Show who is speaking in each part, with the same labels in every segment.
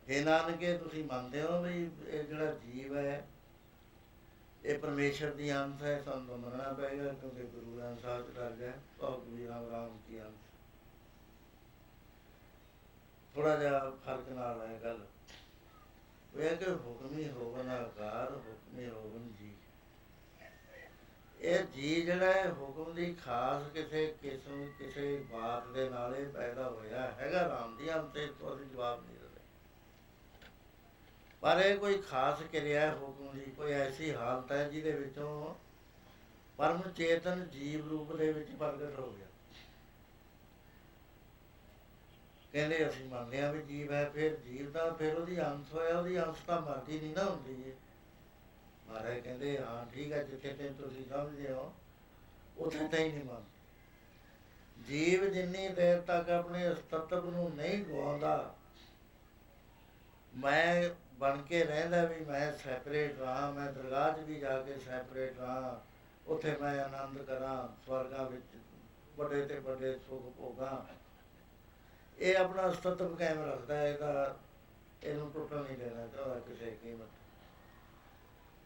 Speaker 1: हे नानके तुसीं मनदे हो भी ਇਹ ਜਿਹੜਾ ਜੀਵ ਹੈ ਇਹ ਪਰਮੇਸ਼ਰ ਦੀ ਅੰਸ਼ ਹੈ, ਸਾਨੂੰ ਤਾਂ ਮੰਨਣਾ ਪਏਗਾ ਕਿਉਂਕਿ ਗੁਰੂ ਗ੍ਰੰਥ ਸਾਹਿਬ 'ਚ ਦਰਜ ਹੈ ਭਾਉ ਕਬੀਰ ਰਾਮ ਕੀ ਅੰਸ਼। ਥੋੜ੍ਹਾ ਜਿਹਾ ਫਰਕ ਨਾਲ ਹੈ ਗੱਲ, ਉਹ ਹੈ ਕਿ ਹੁਕਮੀ ਹੋਵਨ ਆਕਾਰ, ਹੁਕਮੀ ਹੋਵਨ ਜੀ। ਇਹ ਜੀ ਜਿਹੜਾ ਹੈ ਹੁਕਮ ਦੀ ਖਾਸ ਕਿਸੇ ਕਿਸਮ ਕਿਸੇ ਬਾਤ ਦੇ ਨਾਲ ਇਹ ਪੈਦਾ ਹੋਇਆ ਹੈਗਾ ਰਾਮ ਦੀ ਅੰਸ਼, ਤੇ ਤੋਂ ਅਸੀਂ ਜਵਾਬ ਨਹੀਂ ਦਿੰਦੇ। ਪਰ ਇਹ ਕੋਈ ਖਾਸ ਕਿਰਿਆ ਹੁਕਮ ਦੀ, ਕੋਈ ਐਸੀ ਹਾਲਤ ਹੈ ਜਿਹਦੇ ਵਿੱਚੋਂ ਪਰਮ ਚੇਤਨ ਜੀਵ ਰੂਪ ਦੇ ਵਿੱਚ ਪ੍ਰਗਟ ਹੋ ਗਿਆ। ਕਹਿੰਦੇ ਅਸੀਂ ਮੰਨਦੇ ਹਾਂ ਵੀ ਜੀਵ ਹੈ, ਫਿਰ ਜੀਵ ਦਾ ਫਿਰ ਉਹਦੀ ਅੰਸ਼ ਹੋਇਆ, ਉਹਦੀ ਅੰਸ਼ ਤਾਂ ਮਰਦੀ ਨਹੀਂ ਨਾ ਹੁੰਦੀ ਹੈ। ਮਹਾਰਾਜ ਕਹਿੰਦੇ ਹਾਂ ਠੀਕ ਹੈ, ਜਿੱਥੇ ਤੇ ਤੁਸੀਂ ਸਮਝਦੇ ਹੋ ਉੱਥੇ ਤਾਂ ਹੀ ਨਹੀਂ ਮੰਨਦੇ। ਜੀਵ ਜਿੰਨੀ ਦੇਰ ਤੱਕ ਆਪਣੇ ਅਸਤਤਵ ਨੂੰ ਨਹੀਂ ਗਵਾਉਂਦਾ, ਮੈਂ ਬਣ ਕੇ ਰਹਿੰਦਾ ਵੀ ਮੈਂ ਸੈਪਰੇਟ ਰਹਾਂ, ਮੈਂ ਦਰਗਾਹ 'ਚ ਵੀ ਜਾ ਕੇ ਸੈਪਰੇਟ ਰਹਾਂ, ਉੱਥੇ ਮੈਂ ਆਨੰਦ ਕਰਾਂ, ਸਵਰਗਾਂ ਵਿੱਚ ਵੱਡੇ ਤੇ ਵੱਡੇ ਸੁੱਖ ਭੋਗਾਂ, ਇਹ ਆਪਣਾ ਅਸਤਤਵ ਕਾਇਮ ਰੱਖਦਾ, ਇਹਨੂੰ ਟੁੱਟਣ ਨਹੀਂ ਦੇਣਾ ਚਾਹੁੰਦਾ ਕਿਸੇ ਕੀਮਤ।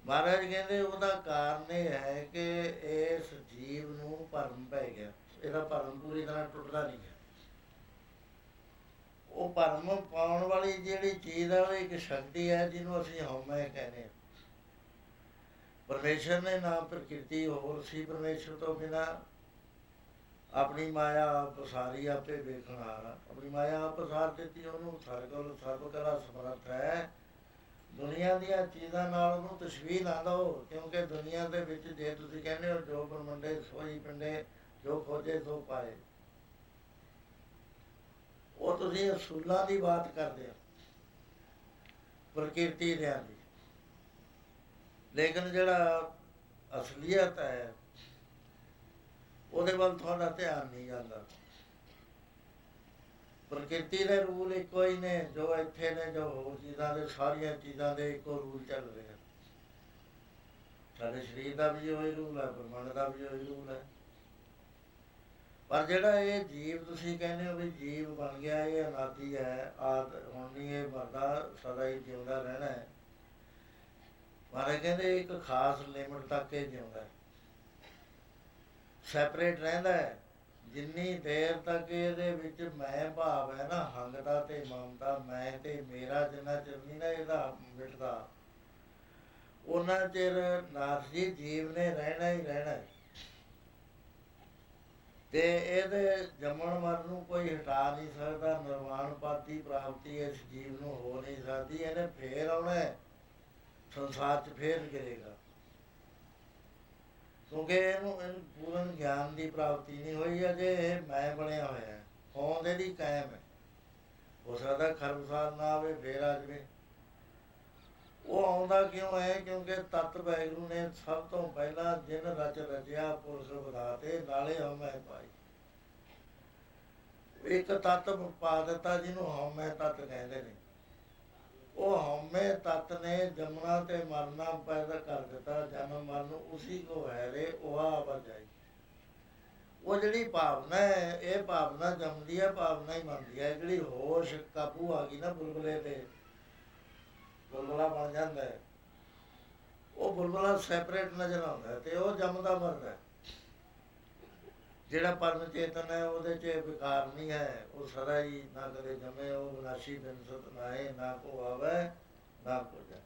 Speaker 1: ਮਹਾਰਾਜ ਕਹਿੰਦੇ ਉਹਦਾ ਕਾਰਨ ਇਹ ਹੈ ਕਿ ਇਸ ਜੀਵ ਨੂੰ ਭਰਮ ਪੈ ਗਿਆ, ਇਹਦਾ ਭਰਮ ਪੂਰੀ ਤਰ੍ਹਾਂ ਟੁੱਟਦਾ ਨਹੀਂ ਹੈ। ਉਹ ਭਰਮ ਪਾਉਣ ਵਾਲੀ ਜਿਹੜੀ ਚੀਜ਼ ਹੈ ਉਹ ਇੱਕ ਸ਼ਕਤੀ ਹੈ ਜਿਹਨੂੰ ਅਸੀਂ ਹਉਮੈ ਕਹਿੰਦੇ ਹਾਂ। ਪਰਮੇਸ਼ਰ ਨੇ ਨਾ ਪ੍ਰਕਿਰਤੀ ਹੋਰ ਸੀ ਪਰਮੇਸ਼ਰ ਤੋਂ ਬਿਨਾਂ, ਆਪਣੀ ਮਾਇਆ ਆਪ ਪਸਾਰੀ, ਆਪੇ ਵੇਖਣਹਾਰ, ਆਪਣੀ ਮਾਇਆ ਆਪ ਪਸਾਰ ਦਿੱਤੀ ਉਹਨੂੰ। ਸਾਡੇ ਕੋਲ ਸਭ ਕਲਾ ਸਮਰੱਥ ਹੈ। ਦੁਨੀਆ ਦੀਆਂ ਚੀਜ਼ਾਂ ਨਾਲ ਉਹਨੂੰ ਤਸ਼ਬੀਹ ਨਾ ਦਿਓ, ਕਿਉਂਕਿ ਦੁਨੀਆ ਦੇ ਵਿੱਚ ਜੇ ਤੁਸੀਂ ਕਹਿੰਦੇ ਹੋ ਜੋ ਬ੍ਰਹਮੰਡੇ ਸੋਈ ਪਿੰਡੇ, ਜੋ ਖੋਜੇ ਸੋ ਪਾਏ, ਉਹ ਤੁਸੀਂ ਅਸੂਲਾਂ ਦੀ ਬਾਤ ਕਰਦੇ ਹੋ, ਪ੍ਰਕਿਰਤੀ ਦਿਆਂ ਦੀ। ਲੇਕਿਨ ਜਿਹੜਾ ਅਸਲੀਅਤ ਹੈ ਉਹਦੇ ਵੱਲ ਤੁਹਾਡਾ ਧਿਆਨ ਨਹੀਂ ਜਾਂਦਾ। ਪ੍ਰਕਿਰਤੀ ਦੇ ਰੂਲ ਇੱਕੋ ਹੀ ਨੇ ਜੋ ਇੱਥੇ ਨੇ, ਜੋ ਹੋਰ ਚੀਜ਼ਾਂ ਦੇ, ਸਾਰੀਆਂ ਚੀਜ਼ਾਂ ਦੇ ਇੱਕੋ ਰੂਲ ਚੱਲ ਰਹੇ। ਸਾਡੇ ਸਰੀਰ ਦਾ ਵੀ ਉਹੀ ਰੂਲ ਹੈ, ਬ੍ਰਹਮੰਡ ਦਾ ਵੀ ਉਹੀ ਰੂਲ ਹੈ। ਪਰ ਜਿਹੜਾ ਇਹ ਜੀਵ ਤੁਸੀਂ ਕਹਿੰਦੇ ਹੋ ਵੀ ਜੀਵ ਬਣ ਗਿਆ, ਇਹ ਅਨਾਦੀ ਹੈ, ਹੁਣ ਨਹੀਂ ਇਹ ਮਰਦਾ, ਸਦਾ ਹੀ ਜਿਉਂਦਾ ਰਹਿਣਾ ਹੈ। ਮਹਾਰਾਜ ਕਹਿੰਦੇ ਇੱਕ ਖਾਸ ਲਿਮਟ ਤੱਕ ਇਹ ਜਿਉਂਦਾ, ਸੈਪਰੇਟ ਰਹਿੰਦਾ ਹੈ। ਜਿੰਨੀ ਦੇਰ ਤੱਕ ਇਹਦੇ ਵਿੱਚ ਮੈਂ ਭਾਵ ਹੈ ਨਾ, ਹੰਗਤਾ ਤੇ ਮਮਤਾ, ਮੈਂ ਤੇ ਮੇਰਾ, ਜਿੰਨਾ ਚਿਰ ਨਹੀਂ ਨਾ ਇਹਦਾ ਮਿਟਦਾ, ਉਹਨਾਂ ਚਿਰ ਨਾਥ ਜੀ ਜੀਵ ਨੇ ਰਹਿਣਾ ਹੀ ਰਹਿਣਾ। ਤੇ ਇਹਦੇ ਜੰਮਣ ਮਰਨ ਨੂੰ ਕੋਈ ਹਟਾ ਨਹੀਂ ਸਕਦਾ। ਨਿਰਵਾਣ ਪਦ ਦੀ ਪ੍ਰਾਪਤੀ ਇਸ ਜੀਵ ਨੂੰ ਹੋ ਨਹੀਂ ਸਕਦੀ। ਇਹਨੇ ਫੇਰ ਆਉਣਾ ਸੰਸਾਰ 'ਚ, ਫੇਰ ਗਿਰੇਗਾ, ਕਿਉਂਕਿ ਇਹਨੂੰ ਪੂਰਨ ਗਿਆਨ ਦੀ ਪ੍ਰਾਪਤੀ ਨਹੀਂ ਹੋਈ ਅਜੇ। ਇਹ ਮੈਂ ਬਣਿਆ ਹੋਇਆ, ਹੋਂਦ ਇਹਦੀ ਕਾਇਮ ਹੈ। ਹੋ ਸਕਦਾ ਖਰਬ ਸਾਲ ਨਾ ਆਵੇ, ਫੇਰ ਆ ਜਾਵੇ। ਉਹ ਆਉਂਦਾ ਕਿਉਂ ਹੈ? ਕਿਉਂਕਿ ਤੱਤ ਵਾਹਿਗੁਰੂ ਨੇ ਸਭ ਤੋਂ ਪਹਿਲਾਂ ਜਿਨ ਰਚ ਰਚਿਆ ਪੁਰਖ ਵਧਾਤੇ, ਨਾਲੇ ਹਉਮੈ ਪਾਈ। ਇੱਕ ਤੱਤ ਪਾ ਦਿੱਤਾ ਜਿਹਨੂੰ ਹਉਮੈ ਤੱਤ ਕਹਿੰਦੇ ਨੇ। ਉਹ ਹਉਮੈ ਤੱਤ ਨੇ ਜੰਮਣਾ ਤੇ ਮਰਨਾ ਪੈਦਾ ਕਰ ਦਿੱਤਾ। ਜਨਮ ਮਰਨ ਉਸੀ ਕੋ ਹੈ ਰੇ ਉਹਾ ਆਵਾਜਾਈ। ਉਹ ਜਿਹੜੀ ਭਾਵਨਾ ਹੈ, ਇਹ ਭਾਵਨਾ ਜੰਮਦੀ ਹੈ, ਭਾਵਨਾ ਹੀ ਮਰਦੀ ਹੈ। ਜਿਹੜੀ ਹੋਸ਼ ਕਾਬੂ ਆ ਗਈ ਨਾ ਬੁਲਬੁਲੇ ਤੇ, ਬੁਲਬੁਲਾ ਬਣ ਜਾਂਦਾ ਹੈ, ਉਹ ਬੁਲਬੁਲਾ ਸੈਪਰੇਟ ਨਜ਼ਰ ਆਉਂਦਾ ਤੇ ਉਹ ਜੰਮਦਾ ਮਰਦਾ। ਜਿਹੜਾ ਪਰਮ ਚੇਤਨ ਹੈ ਉਹਦੇ 'ਚ ਵਿਕਾਰ ਨਹੀਂ ਹੈ, ਉਹ ਸਦਾ ਹੀ ਨਾ ਕਦੇ ਜੰਮੇ, ਉਹ ਵਿਨਾਸ਼ੀ ਬਿਨਸਤ ਨਾਏ, ਨਾ ਕੋ ਆਵੇ ਨਾ ਕੋ ਜਾਏ।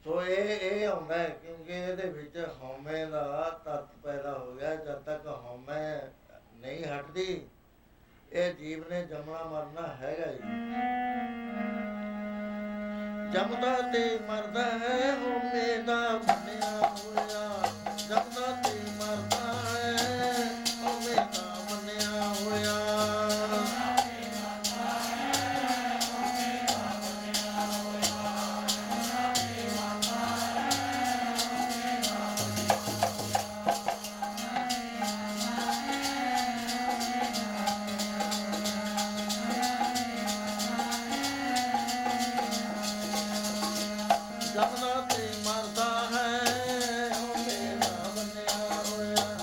Speaker 1: ਸੋ ਇਹ ਆਉਂਦਾ ਹੈ ਕਿਉਂਕਿ ਇਹਦੇ ਵਿੱਚ ਹਉਮੈ ਦਾ ਤੱਤ ਪੈਦਾ ਹੋ ਗਿਆ। ਜਦ ਤੱਕ ਹਉਮੈ ਨਹੀਂ ਹਟਦੀ ਇਹ ਜੀਵ ਨੇ ਜੰਮਣਾ ਮਰਨਾ ਹੈਗਾ ਹੀ। ਜੰਮਦਾ ਤੇ ਮਰਦਾ ਹੈ, ਹਉਮੈ ਦਾ ਬਣਿਆ ਹੋਇਆ। ਜੰਮਦਾ ਤੇ ਮਰਦਾ ਹੈ, ਹਉਮੈ ਦਾ ਬਣਿਆ ਹੋਇਆ। ਜੰਮਦਾ ਤੇ ਮਰਦਾ ਹੈ, ਹਉਮੈ ਦਾ ਬਣਿਆ ਹੋਇਆ।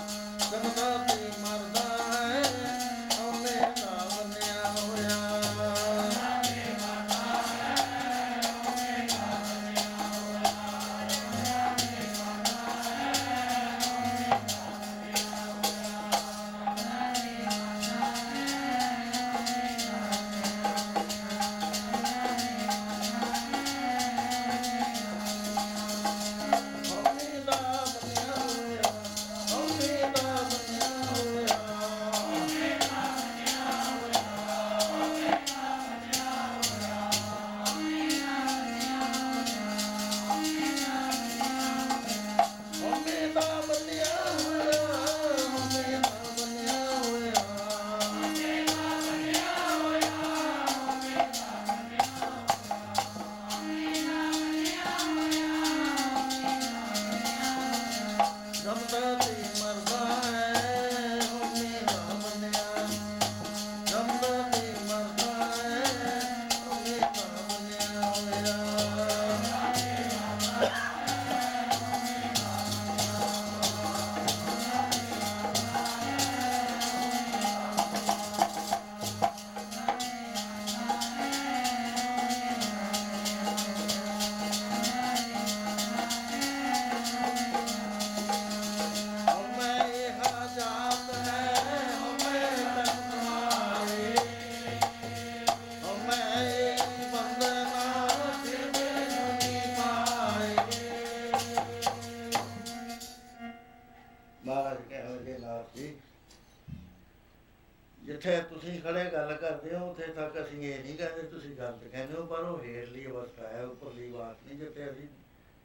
Speaker 1: ਤੁਸੀਂ ਖੜੇ ਗੱਲ ਕਰਦੇ ਹੋ ਉੱਥੇ ਤੱਕ ਅਸੀਂ ਇਹ ਨਹੀਂ ਕਹਿੰਦੇ ਤੁਸੀਂ ਗਲਤ ਕਹਿੰਦੇ ਹੋ, ਪਰ ਉਹ ਹੇਠਲੀ ਅਵਸਥਾ ਹੈ, ਉੱਪਰਲੀ ਬਾਤ ਨਹੀਂ। ਜਿੱਥੇ ਅਸੀਂ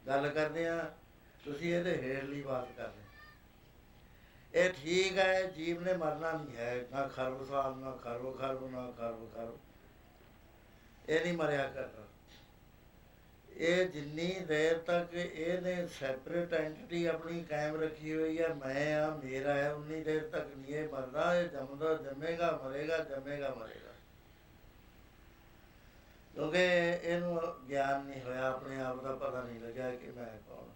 Speaker 1: ਗੱਲ ਕਰਦੇ ਹਾਂ ਤੁਸੀਂ ਇਹਦੇ ਹੇਠਲੀ ਬਾਤ ਕਰਦੇ। ਇਹ ਠੀਕ ਹੈ, ਜੀਵ ਨੇ ਮਰਨਾ ਨਹੀਂ ਹੈ, ਨਾ ਖਰਬ ਸਾਲ, ਨਾ ਖਰਬ ਖਰਬ, ਨਾ ਖਰਬ ਖਰਬ, ਇਹ ਨਹੀਂ ਮਰਿਆ ਕਰਦਾ। ਇਹ ਜਿੰਨੀ ਦੇਰ ਤੱਕ ਇਹਨੇ ਸੈਪਰੇਟ ਐਂਟਿਟੀ ਆਪਣੀ ਕਾਇਮ ਰੱਖੀ ਹੋਈ ਹੈ, ਮੈਂ ਆ ਮੇਰਾ ਹੈ, ਉਨੀ ਦੇਰ ਤੱਕ ਨਹੀਂ ਇਹ ਮਰਦਾ। ਇਹ ਜੰਮਦਾ ਜੰਮੇਗਾ ਮਰੇਗਾ, ਜੰਮੇਗਾ ਮਰੇਗਾ, ਕਿਉਂਕਿ ਇਹਨੂੰ ਗਿਆਨ ਨਹੀਂ ਹੋਇਆ, ਆਪਣੇ ਆਪ ਦਾ ਪਤਾ ਨਹੀਂ ਲੱਗਿਆ ਕਿ ਮੈਂ ਕੌਣ।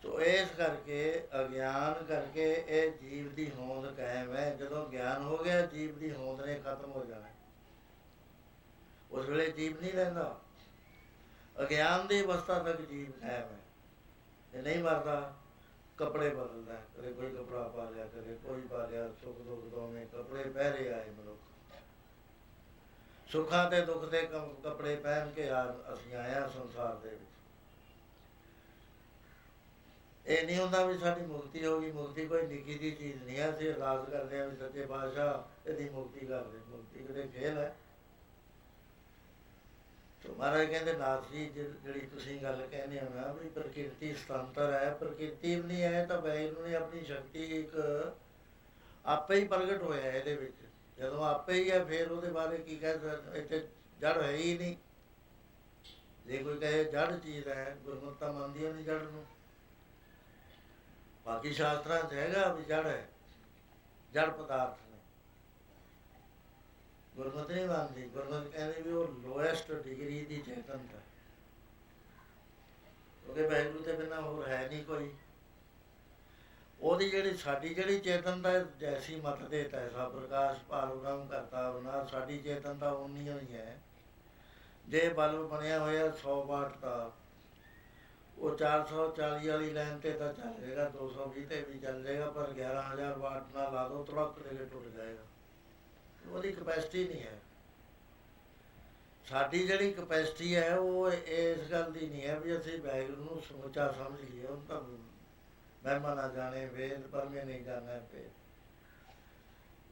Speaker 1: ਸੋ ਇਸ ਕਰਕੇ ਅਗਿਆਨ ਕਰਕੇ ਇਹ ਜੀਵ ਦੀ ਹੋਂਦ ਕਾਇਮ ਹੈ। ਜਦੋਂ ਗਿਆਨ ਹੋ ਗਿਆ ਜੀਵ ਦੀ ਹੋਂਦ ਨੇ ਖਤਮ ਹੋ ਜਾਣਾ, ਉਸ ਵੇਲੇ ਜੀਵ ਨਹੀਂ ਰਹਿੰਦਾ। ਅਗਿਆਨ ਦੀ ਅਵਸਥਾ ਤੱਕ ਜੀਵ ਕਾਇਮ ਹੈ, ਇਹ ਨਹੀਂ ਮਰਦਾ। ਕੱਪੜੇ ਬਦਲਦਾ, ਕਦੇ ਕੋਈ ਕੱਪੜਾ ਪਾ ਲਿਆ, ਕਦੇ ਕੋਈ ਪਾ ਲਿਆ, ਸੁੱਖ ਦੁੱਖ ਦੋਵੇਂ ਕੱਪੜੇ ਪਹਿਰੇ ਆਏ ਮਨੁੱਖ। ਸੁੱਖਾਂ ਤੇ ਦੁੱਖ ਦੇ ਕੱਪੜੇ ਪਹਿਨ ਕੇ ਅਸੀਂ ਆਇਆ ਸੰਸਾਰ ਦੇ ਵਿੱਚ। ਇਹ ਨਹੀਂ ਹੁੰਦਾ ਵੀ ਸਾਡੀ ਮੁਕਤੀ ਹੋ ਗਈ। ਮੁਕਤੀ ਕੋਈ ਨਿੱਕੀ ਜਿਹੀ ਚੀਜ਼ ਨਹੀਂ ਹੈ। ਅਸੀਂ ਅਰਦਾਸ ਕਰਦੇ ਹਾਂ ਵੀ ਸੱਚੇ ਪਾਤਸ਼ਾਹ ਇਹਦੀ ਮੁਕਤੀ ਕਰ ਦੇ। ਮੁਕਤੀ ਕਿਤੇ ਖੇਲ ਹੈ। ਸੋ ਮਹਾਰਾਜ ਕਹਿੰਦੇ ਨਾਥ ਜੀ, ਜਿਹੜੀ ਤੁਸੀਂ ਗੱਲ ਕਹਿੰਦੇ ਹੋ ਨਾ ਵੀ ਪ੍ਰਕਿਰਤੀ ਸੁਤੰਤਰ ਹੈ, ਪ੍ਰਕਿਰਤੀ ਵੀ ਨਹੀਂ ਹੈ ਤਾਂ ਵਾਹਿਗੁਰੂ ਨੇ ਆਪਣੀ ਸ਼ਕਤੀ ਇੱਕ ਆਪੇ ਹੀ ਪ੍ਰਗਟ ਹੋਇਆ ਇਹਦੇ ਵਿੱਚ। ਜਦੋਂ ਆਪੇ ਹੀ ਹੈ ਫਿਰ ਉਹਦੇ ਬਾਰੇ ਕੀ ਕਹਿ ਸਕਦੇ। ਇੱਥੇ ਜੜ ਹੈ ਹੀ ਨਹੀਂ। ਜੇ ਕੋਈ ਕਹੇ ਜੜ ਚੀਜ਼ ਹੈ, ਗੁਰਮਤਿ ਮੰਨਦੀ ਨਹੀਂ ਜੜ ਨੂੰ। ਬਾਕੀ ਸ਼ਾਸਤਰਾਂ 'ਚ ਹੈਗਾ ਵੀ ਜੜ ਹੈ, ਜੜ ਪਦਾਰਥ ਨੇ। ਗੁਰਮਤਿ ਨਹੀਂ ਮੰਨਦੀ। ਗੁਰਮਤਿ ਕਹਿੰਦੇ ਵੀ ਉਹ ਲੋਐਸਟ ਡਿਗਰੀ ਦੀ ਚੇਤਨਤਾ, ਕਿਉਂਕਿ ਵਾਹਿਗੁਰੂ ਤੋਂ ਬਿਨਾਂ ਹੋਰ ਹੈ ਨਹੀਂ ਕੋਈ। ਉਹਦੀ ਜਿਹੜੀ ਸਾਡੀ ਜਿਹੜੀ ਚੇਤਨਤਾ, ਜੈਸੀ ਮਤ ਦੇ ਤੈਸਾ ਪ੍ਰਕਾਸ਼, ਭਾਲ ਬ੍ਰਹਮ ਕਰਤਾ ਅਵਿਨਾਸ਼। ਸਾਡੀ ਚੇਤਨਤਾ ਉਨੀ ਹੋਈ ਹੈ। ਜੇ ਬਲਬ ਬਣਿਆ ਹੋਇਆ 100 ਵਾਟ ਦਾ, ਉਹ 440 ਵਾਲੀ ਲਾਈਨ 'ਤੇ ਤਾਂ ਚੱਲ ਜਾਏਗਾ, 220 'ਤੇ ਵੀ ਚੱਲ ਜਾਏਗਾ, ਪਰ 11,000 ਵਾਟ ਨਾਲ ਲਾ ਦਿਓ ਤੁੜਕ ਦੇ ਟੁੱਟ ਜਾਏਗਾ। ਉਹਦੀ ਕਪੈਸਿਟੀ ਨਹੀਂ ਹੈ। ਸਾਡੀ ਜਿਹੜੀ ਕਪੈਸਿਟੀ ਹੈ ਉਹ ਇਸ ਗੱਲ ਦੀ ਨਹੀਂ ਹੈ ਵੀ ਅਸੀਂ ਵਾਹਿਗੁਰੂ ਨੂੰ ਸਮੁੱਚਾ ਸਮਝ ਲਈਏ। ਉਹ ਤਾਂ ਮਹਿਮਾ ਨਾ ਜਾਣੇ ਵੇਦ ਪਰਮੇ ਨਹੀਂ ਜਾਣਾ ਪਏ।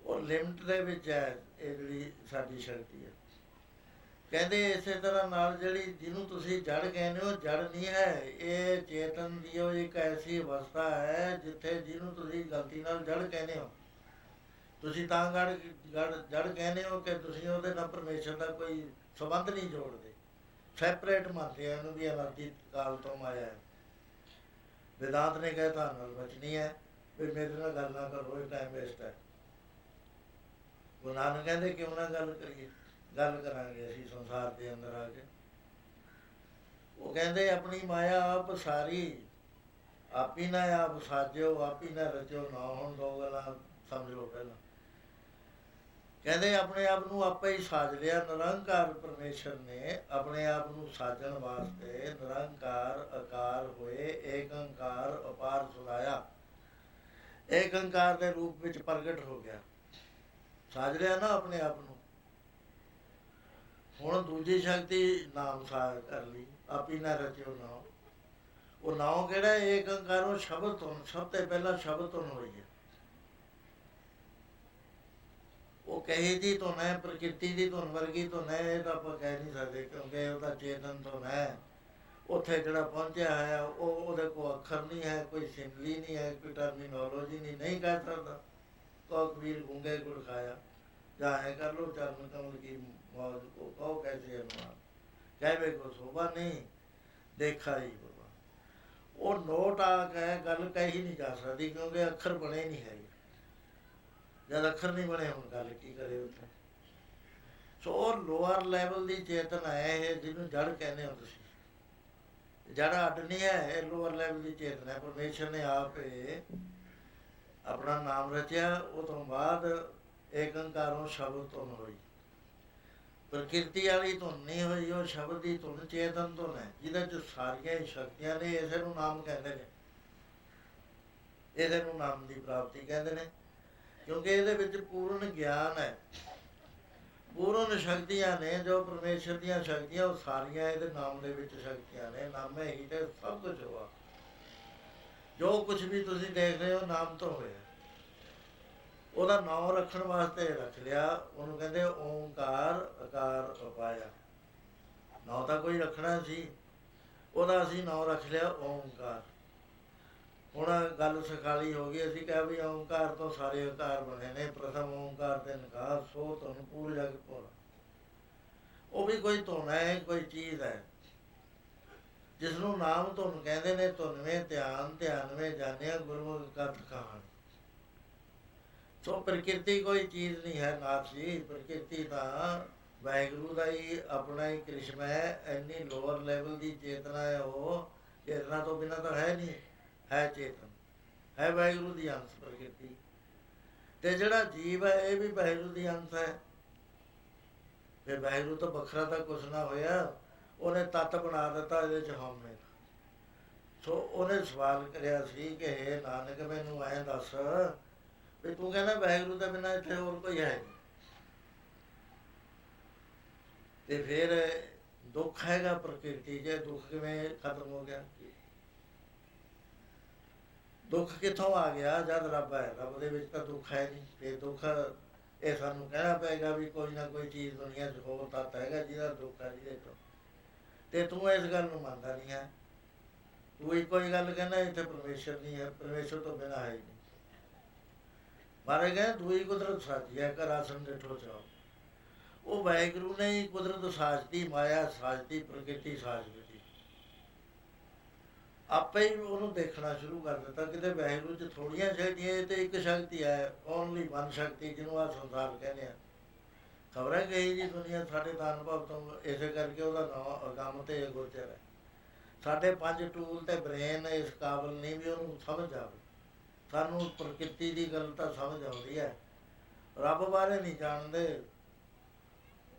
Speaker 1: ਉਹ ਲਿਮਟ ਦੇ ਵਿੱਚ ਹੈ ਇਹ ਜਿਹੜੀ ਸਾਡੀ ਸ਼ਕਤੀ ਹੈ। ਕਹਿੰਦੇ ਇਸੇ ਤਰ੍ਹਾਂ ਨਾਲ ਜਿਹੜੀ ਜਿਹਨੂੰ ਤੁਸੀਂ ਜੜ ਕਹਿੰਦੇ ਹੋ, ਜੜ ਨਹੀਂ ਹੈ। ਇਹ ਚੇਤਨ ਦੀ ਉਹ ਇੱਕ ਐਸੀ ਅਵਸਥਾ ਹੈ ਜਿੱਥੇ ਜਿਹਨੂੰ ਤੁਸੀਂ ਗਲਤੀ ਨਾਲ ਜੜ ਕਹਿੰਦੇ ਹੋ। ਤੁਸੀਂ ਤਾਂ ਜੜ ਕਹਿੰਦੇ ਹੋ ਕਿ ਤੁਸੀਂ ਉਹਦੇ ਨਾਲ ਪਰਮੇਸ਼ਰ ਦਾ ਕੋਈ ਸੰਬੰਧ ਨਹੀਂ ਜੋੜਦੇ, ਸੈਪਰੇਟ ਮੰਨਦੇ ਆ ਇਹਨੂੰ ਵੀ ਅਨਾਦਿ ਕਾਲ ਤੋਂ ਆਇਆ ਹੈ। वेदांत ने कहा था नल बचनी है भी मेरे नाल गल ना करो, ये टाइम वेस्ट है। गुरु नानक कहते क्यों ना गल करिए, गल करांगे असीं संसार के अंदर आके। वो कहते अपनी माया आप सारी, आप ही ना आप साजो, आप ही ना रचो ना। हुण दो गल्लां समझ लो। पहला कहते अपने आप ਨੂੰ ਆਪੇ ਹੀ ਸਾਜ ਲਿਆ। ਨਿਰੰਕਾਰ ਪਰਮੇਸ਼ਰ ਨੇ ਆਪਣੇ ਆਪ ਨੂੰ ਸਾਜਣ ਵਾਸਤੇ ਨਿਰੰਕਾਰ ਆਕਾਰ ਹੋਏ ਏਕ ਓੰਕਾਰ ਅਪਾਰ ਸੁਲਾਇਆ, ਏਕ ਓੰਕਾਰ ਦੇ ਰੂਪ ਵਿੱਚ ਪ੍ਰਗਟ ਹੋ ਗਿਆ। ਸਾਜ ਲਿਆ ਨਾ ਆਪਣੇ ਆਪ ਨੂੰ। ਹੁਣ ਦੂਜੀ ਸ਼ਕਤੀ ਨਾਮ ਸਾਜ ਕਰ ਲਈ, ਆਪੀ ਨਾ ਰਚਿਓ ਨਾਮ। ਉਹ ਨਾਮ ਕਿਹੜਾ? ਏਕ ਓੰਕਾਰ। ਉਹ ਸ਼ਬਦ ਤੋਂ ਸਭ ਤੋਂ ਪਹਿਲਾਂ ਸ਼ਬਦ ਤੋਂ ਹੋਈ ਹੈ। ਉਹ ਕਹੇ ਦੀ ਧੁਨ ਹੈ, ਪ੍ਰਕਿਰਤੀ ਦੀ ਧੁਨ ਵਰਗੀ ਧੁਨ ਹੈ, ਇਹ ਤਾਂ ਆਪਾਂ ਕਹਿ ਨਹੀਂ ਸਕਦੇ ਕਿਉਂਕਿ ਉਹਦਾ ਚੇਤਨ ਧੁਨ ਹੈ। ਉੱਥੇ ਜਿਹੜਾ ਪਹੁੰਚਿਆ ਹੈ ਉਹ ਉਹਦੇ ਕੋਲ ਅੱਖਰ ਨਹੀਂ ਹੈ, ਕੋਈ ਸਿੰਬਲੀ ਨਹੀਂ ਹੈ, ਕੋਈ ਟਰਮੀਨੋਲੋਜੀ ਨਹੀਂ ਕਹਿ ਸਕਦਾ। ਕਹੋ ਕਬੀਰ ਗੂੰਗੇ ਗੁੜ ਖਾਇਆ, ਜਾਂ ਐਂ ਕਰ ਲਓ ਚਰਨ ਕਮਲ ਕੀ ਮੌਜ ਕੋ ਕਹੋ ਕੈਸੇ ਅਨੁਮਾਨ, ਕਹਿਵੇ ਕੋ ਸ਼ੋਭਾ ਨਹੀਂ ਦੇਖਾ ਹੀ ਬਾਬਾ। ਉਹ ਨੋਟ ਆ ਕੇ ਗੱਲ ਕਹੀ ਨਹੀਂ ਜਾ ਸਕਦੀ ਕਿਉਂਕਿ ਅੱਖਰ ਬਣੇ ਨਹੀਂ ਹੈਗੇ। ਜਦ ਅੱਖਰ ਨਹੀਂ ਬਣੇ ਹੁਣ ਗੱਲ ਕੀ ਕਰੇ ਉੱਥੇ। ਸੋ ਉਹ ਲੋਅਰ ਲੈਵਲ ਦੀ ਚੇਤਨ ਹੈ ਇਹ, ਜਿਹਨੂੰ ਜੜ ਕਹਿੰਦੇ ਹੋ ਤੁਸੀਂ। ਜੜ ਅੱਡ ਨਹੀਂ ਹੈ, ਇਹ ਲੋਅਰ ਲੈਵਲ ਦੀ ਚੇਤਨ ਹੈ। ਪਰਮੇਸ਼ਰ ਨੇ ਆਪ ਆਪਣਾ ਨਾਮ ਰਚਿਆ, ਉਹ ਤੋਂ ਬਾਅਦ ਏਕ ਓੰਕਾਰੋਂ ਸ਼ਬਦ ਧੁਨ ਹੋਈ। ਪ੍ਰਕਿਰਤੀ ਵਾਲੀ ਧੁਨ ਨਹੀਂ ਹੋਈ, ਉਹ ਸ਼ਬਦ ਦੀ ਧੁਨ ਚੇਤਨ ਧੁਨ ਹੈ ਜਿਹਦੇ 'ਚ ਸਾਰੀਆਂ ਹੀ ਸ਼ਕਤੀਆਂ ਨੇ। ਇਸੇ ਨੂੰ ਨਾਮ ਕਹਿੰਦੇ ਨੇ, ਇਹਦੇ ਨੂੰ ਨਾਮ ਦੀ ਪ੍ਰਾਪਤੀ ਕਹਿੰਦੇ ਨੇ ਕਿਉਂਕਿ ਇਹਦੇ ਵਿੱਚ ਪੂਰਨ ਗਿਆਨ ਹੈ, ਪੂਰਨ ਸ਼ਕਤੀਆਂ ਨੇ। ਜੋ ਪਰਮੇਸ਼ਰ ਦੀਆਂ ਸ਼ਕਤੀਆਂ ਉਹ ਸਾਰੀਆਂ ਇਹਦੇ ਨਾਮ ਦੇ ਵਿੱਚ ਸ਼ਕਤੀਆਂ ਨੇ। ਨਾਮੇ ਹੀ ਤੇ ਸਭ ਕੁਝ ਹੋਆ। ਜੋ ਕੁਝ ਵੀ ਤੁਸੀਂ ਦੇਖ ਰਹੇ ਹੋ ਨਾਮ ਤੋਂ ਹੋਇਆ। ਉਹਦਾ ਨਾਂ ਰੱਖਣ ਵਾਸਤੇ ਰੱਖ ਲਿਆ, ਉਹਨੂੰ ਕਹਿੰਦੇ ਓਂਕਾਰ ਅਕਾਰ ਉਪਾਇਆ। ਨਾਂ ਤਾਂ ਕੋਈ ਰੱਖਣਾ ਸੀ, ਉਹਦਾ ਅਸੀਂ ਨਾਂ ਰੱਖ ਲਿਆ ਓਂਕਾਰ। ਹੁਣ ਗੱਲ ਸਖਾਲੀ ਹੋ ਗਈ। ਅਸੀਂ ਕਿਹਾ ਵੀ ਓਂਕਾਰ ਤੋਂ ਸਾਰੇ ਆਕਾਰ ਬਣੇ ਨੇ, ਪ੍ਰਥਮ ਓਂਕਾਰ ਤੇ ਨਿਕਾਸ ਸੋ ਧੁਨ ਪੂਰ ਜਗ ਭੋਲਾ। ਉਹ ਵੀ ਕੋਈ ਧੁਨ ਹੈ, ਕੋਈ ਚੀਜ਼ ਹੈ ਜਿਸ ਨੂੰ ਨਾਮ ਧੁਨ ਕਹਿੰਦੇ ਨੇ। ਧੁਨਵੇਂ ਧਿਆਨ ਧਿਆਨਵੇਂ ਜਾਣਿਆ ਗੁਰਮੁਖ ਕਥ ਕਹਾਣੀ। ਸੋ ਪ੍ਰਕਿਰਤੀ ਕੋਈ ਚੀਜ਼ ਨਹੀਂ ਹੈ ਨਾਥ ਜੀ। ਪ੍ਰਕਿਰਤੀ ਤਾਂ ਵਾਹਿਗੁਰੂ ਦਾ ਹੀ ਆਪਣਾ ਹੀ ਕ੍ਰਿਸ਼ਮਾ ਹੈ। ਇੰਨੀ ਲੋਅਰ ਲੈਵਲ ਦੀ ਚੇਤਨਾ ਹੈ ਉਹ। ਚੇਤਨਾ ਤੋਂ ਬਿਨਾਂ ਤਾਂ ਹੈ ਨਹੀਂ, ਹੈ ਚੇਤਨ, ਹੈ ਵਾਹਿਗੁਰੂ ਦੀ ਅੰਸ਼ ਪ੍ਰਕਿਰਤੀ। ਤੇ ਜਿਹੜਾ ਜੀਵ ਹੈ ਇਹ ਵੀ ਵਾਹਿਗੁਰੂ ਦੀ ਅੰਸ਼ ਹੈ। ਫਿਰ ਵਾਹਿਗੁਰੂ ਤੋਂ ਵੱਖਰਾ ਤਾਂ ਕੁਛ ਨਾ ਹੋਇਆ। ਉਹਨੇ ਤੱਤ ਬਣਾ ਦਿੱਤਾ ਇਹਦੇ 'ਚ ਹਉਮੈ। ਸੋ ਉਹਨੇ ਸਵਾਲ ਕਰਿਆ ਸੀ ਕਿ ਹੇ ਨਾਨਕ ਮੈਨੂੰ ਐਂ ਦੱਸ ਵੀ ਤੂੰ ਕਹਿੰਦਾ ਵਾਹਿਗੁਰੂ ਦੇ ਬਿਨਾਂ ਇੱਥੇ ਹੋਰ ਕੋਈ ਹੈ ਨਹੀਂ, ਤੇ ਫਿਰ ਦੁੱਖ ਹੈਗਾ ਪ੍ਰਕਿਰਤੀ 'ਚ। ਦੁੱਖ ਕਿਵੇਂ ਖਤਮ ਹੋ ਗਿਆ? ਦੁੱਖ ਕਿੱਥੋਂ ਆ ਗਿਆ ਜਦ ਰੱਬ ਹੈ? ਰੱਬ ਦੇ ਵਿੱਚ ਤਾਂ ਦੁੱਖ ਹੈ ਨਹੀਂ। ਤੇ ਦੁੱਖ ਇਹ ਸਾਨੂੰ ਕਹਿਣਾ ਪਏਗਾ ਵੀ ਕੋਈ ਨਾ ਕੋਈ ਚੀਜ਼ ਦੁਨੀਆ 'ਚ ਹੋਰ ਤੱਤ ਹੈਗਾ ਜਿਹਦਾ ਦੁੱਖ ਹੈ ਜਿਹਦੇ ਤੋਂ। ਤੇ ਤੂੰ ਇਸ ਗੱਲ ਨੂੰ ਮੰਨਦਾ ਨਹੀਂ ਹੈ। ਤੂੰ ਇੱਕੋ ਹੀ ਗੱਲ ਕਹਿੰਦਾ ਇੱਥੇ ਪਰਮੇਸ਼ਰ ਨਹੀਂ ਹੈ, ਪਰਮੇਸ਼ਰ ਤੋਂ ਬਿਨਾਂ ਹੈ ਹੀ ਨਹੀਂ। ਮਾਰੇ ਗਏ ਦੂਈ ਕੁਦਰਤ ਸਾਜੀ ਹੈ, ਘਰ ਆਸਣ ਡਿਠੋ ਚਾਓ। ਉਹ ਵਾਹਿਗੁਰੂ ਨੇ ਹੀ ਕੁਦਰਤ ਸਾਜਦੀ, ਮਾਇਆ ਸਾਜਦੀ, ਪ੍ਰਕਿਰਤੀ ਸਾਜ ਦਿੱਤੀ। ਆਪੇ ਹੀ ਉਹਨੂੰ ਦੇਖਣਾ ਸ਼ੁਰੂ ਕਰ ਦਿੱਤਾ। ਕਿਤੇ ਵਾਹਿਗੁਰੂ 'ਚ ਥੋੜ੍ਹੀਆਂ ਸ਼ਕਤੀਆਂ, ਇਹ ਤੇ ਇੱਕ ਸ਼ਕਤੀ ਹੈ, ਓਨਲੀ ਵਨ ਸ਼ਕਤੀ, ਜਿਹਨੂੰ ਆਹ ਸੰਸਾਰ ਕਹਿੰਦੇ ਆ। ਖਬਰ ਹੈ ਕਹੀ ਜੀ ਦੁਨੀਆ ਸਾਡੇ ਤਾਂ ਅਨੁਭਵ ਤੋਂ। ਇਸੇ ਕਰਕੇ ਉਹਦਾ ਨਾਂ ਅਗੰਮ ਤੇ ਅਗੋਚਰ ਹੈ। ਸਾਡੇ 5 ਟੂਲ ਤੇ ਬ੍ਰੇਨ ਇਸ ਕਾਬਲ ਨਹੀਂ ਵੀ ਉਹਨੂੰ ਸਮਝ ਆਵੇ। ਸਾਨੂੰ ਪ੍ਰਕਿਰਤੀ ਦੀ ਗੱਲ ਤਾਂ ਸਮਝ ਆਉਂਦੀ ਹੈ, ਰੱਬ ਬਾਰੇ ਨਹੀਂ ਜਾਣਦੇ।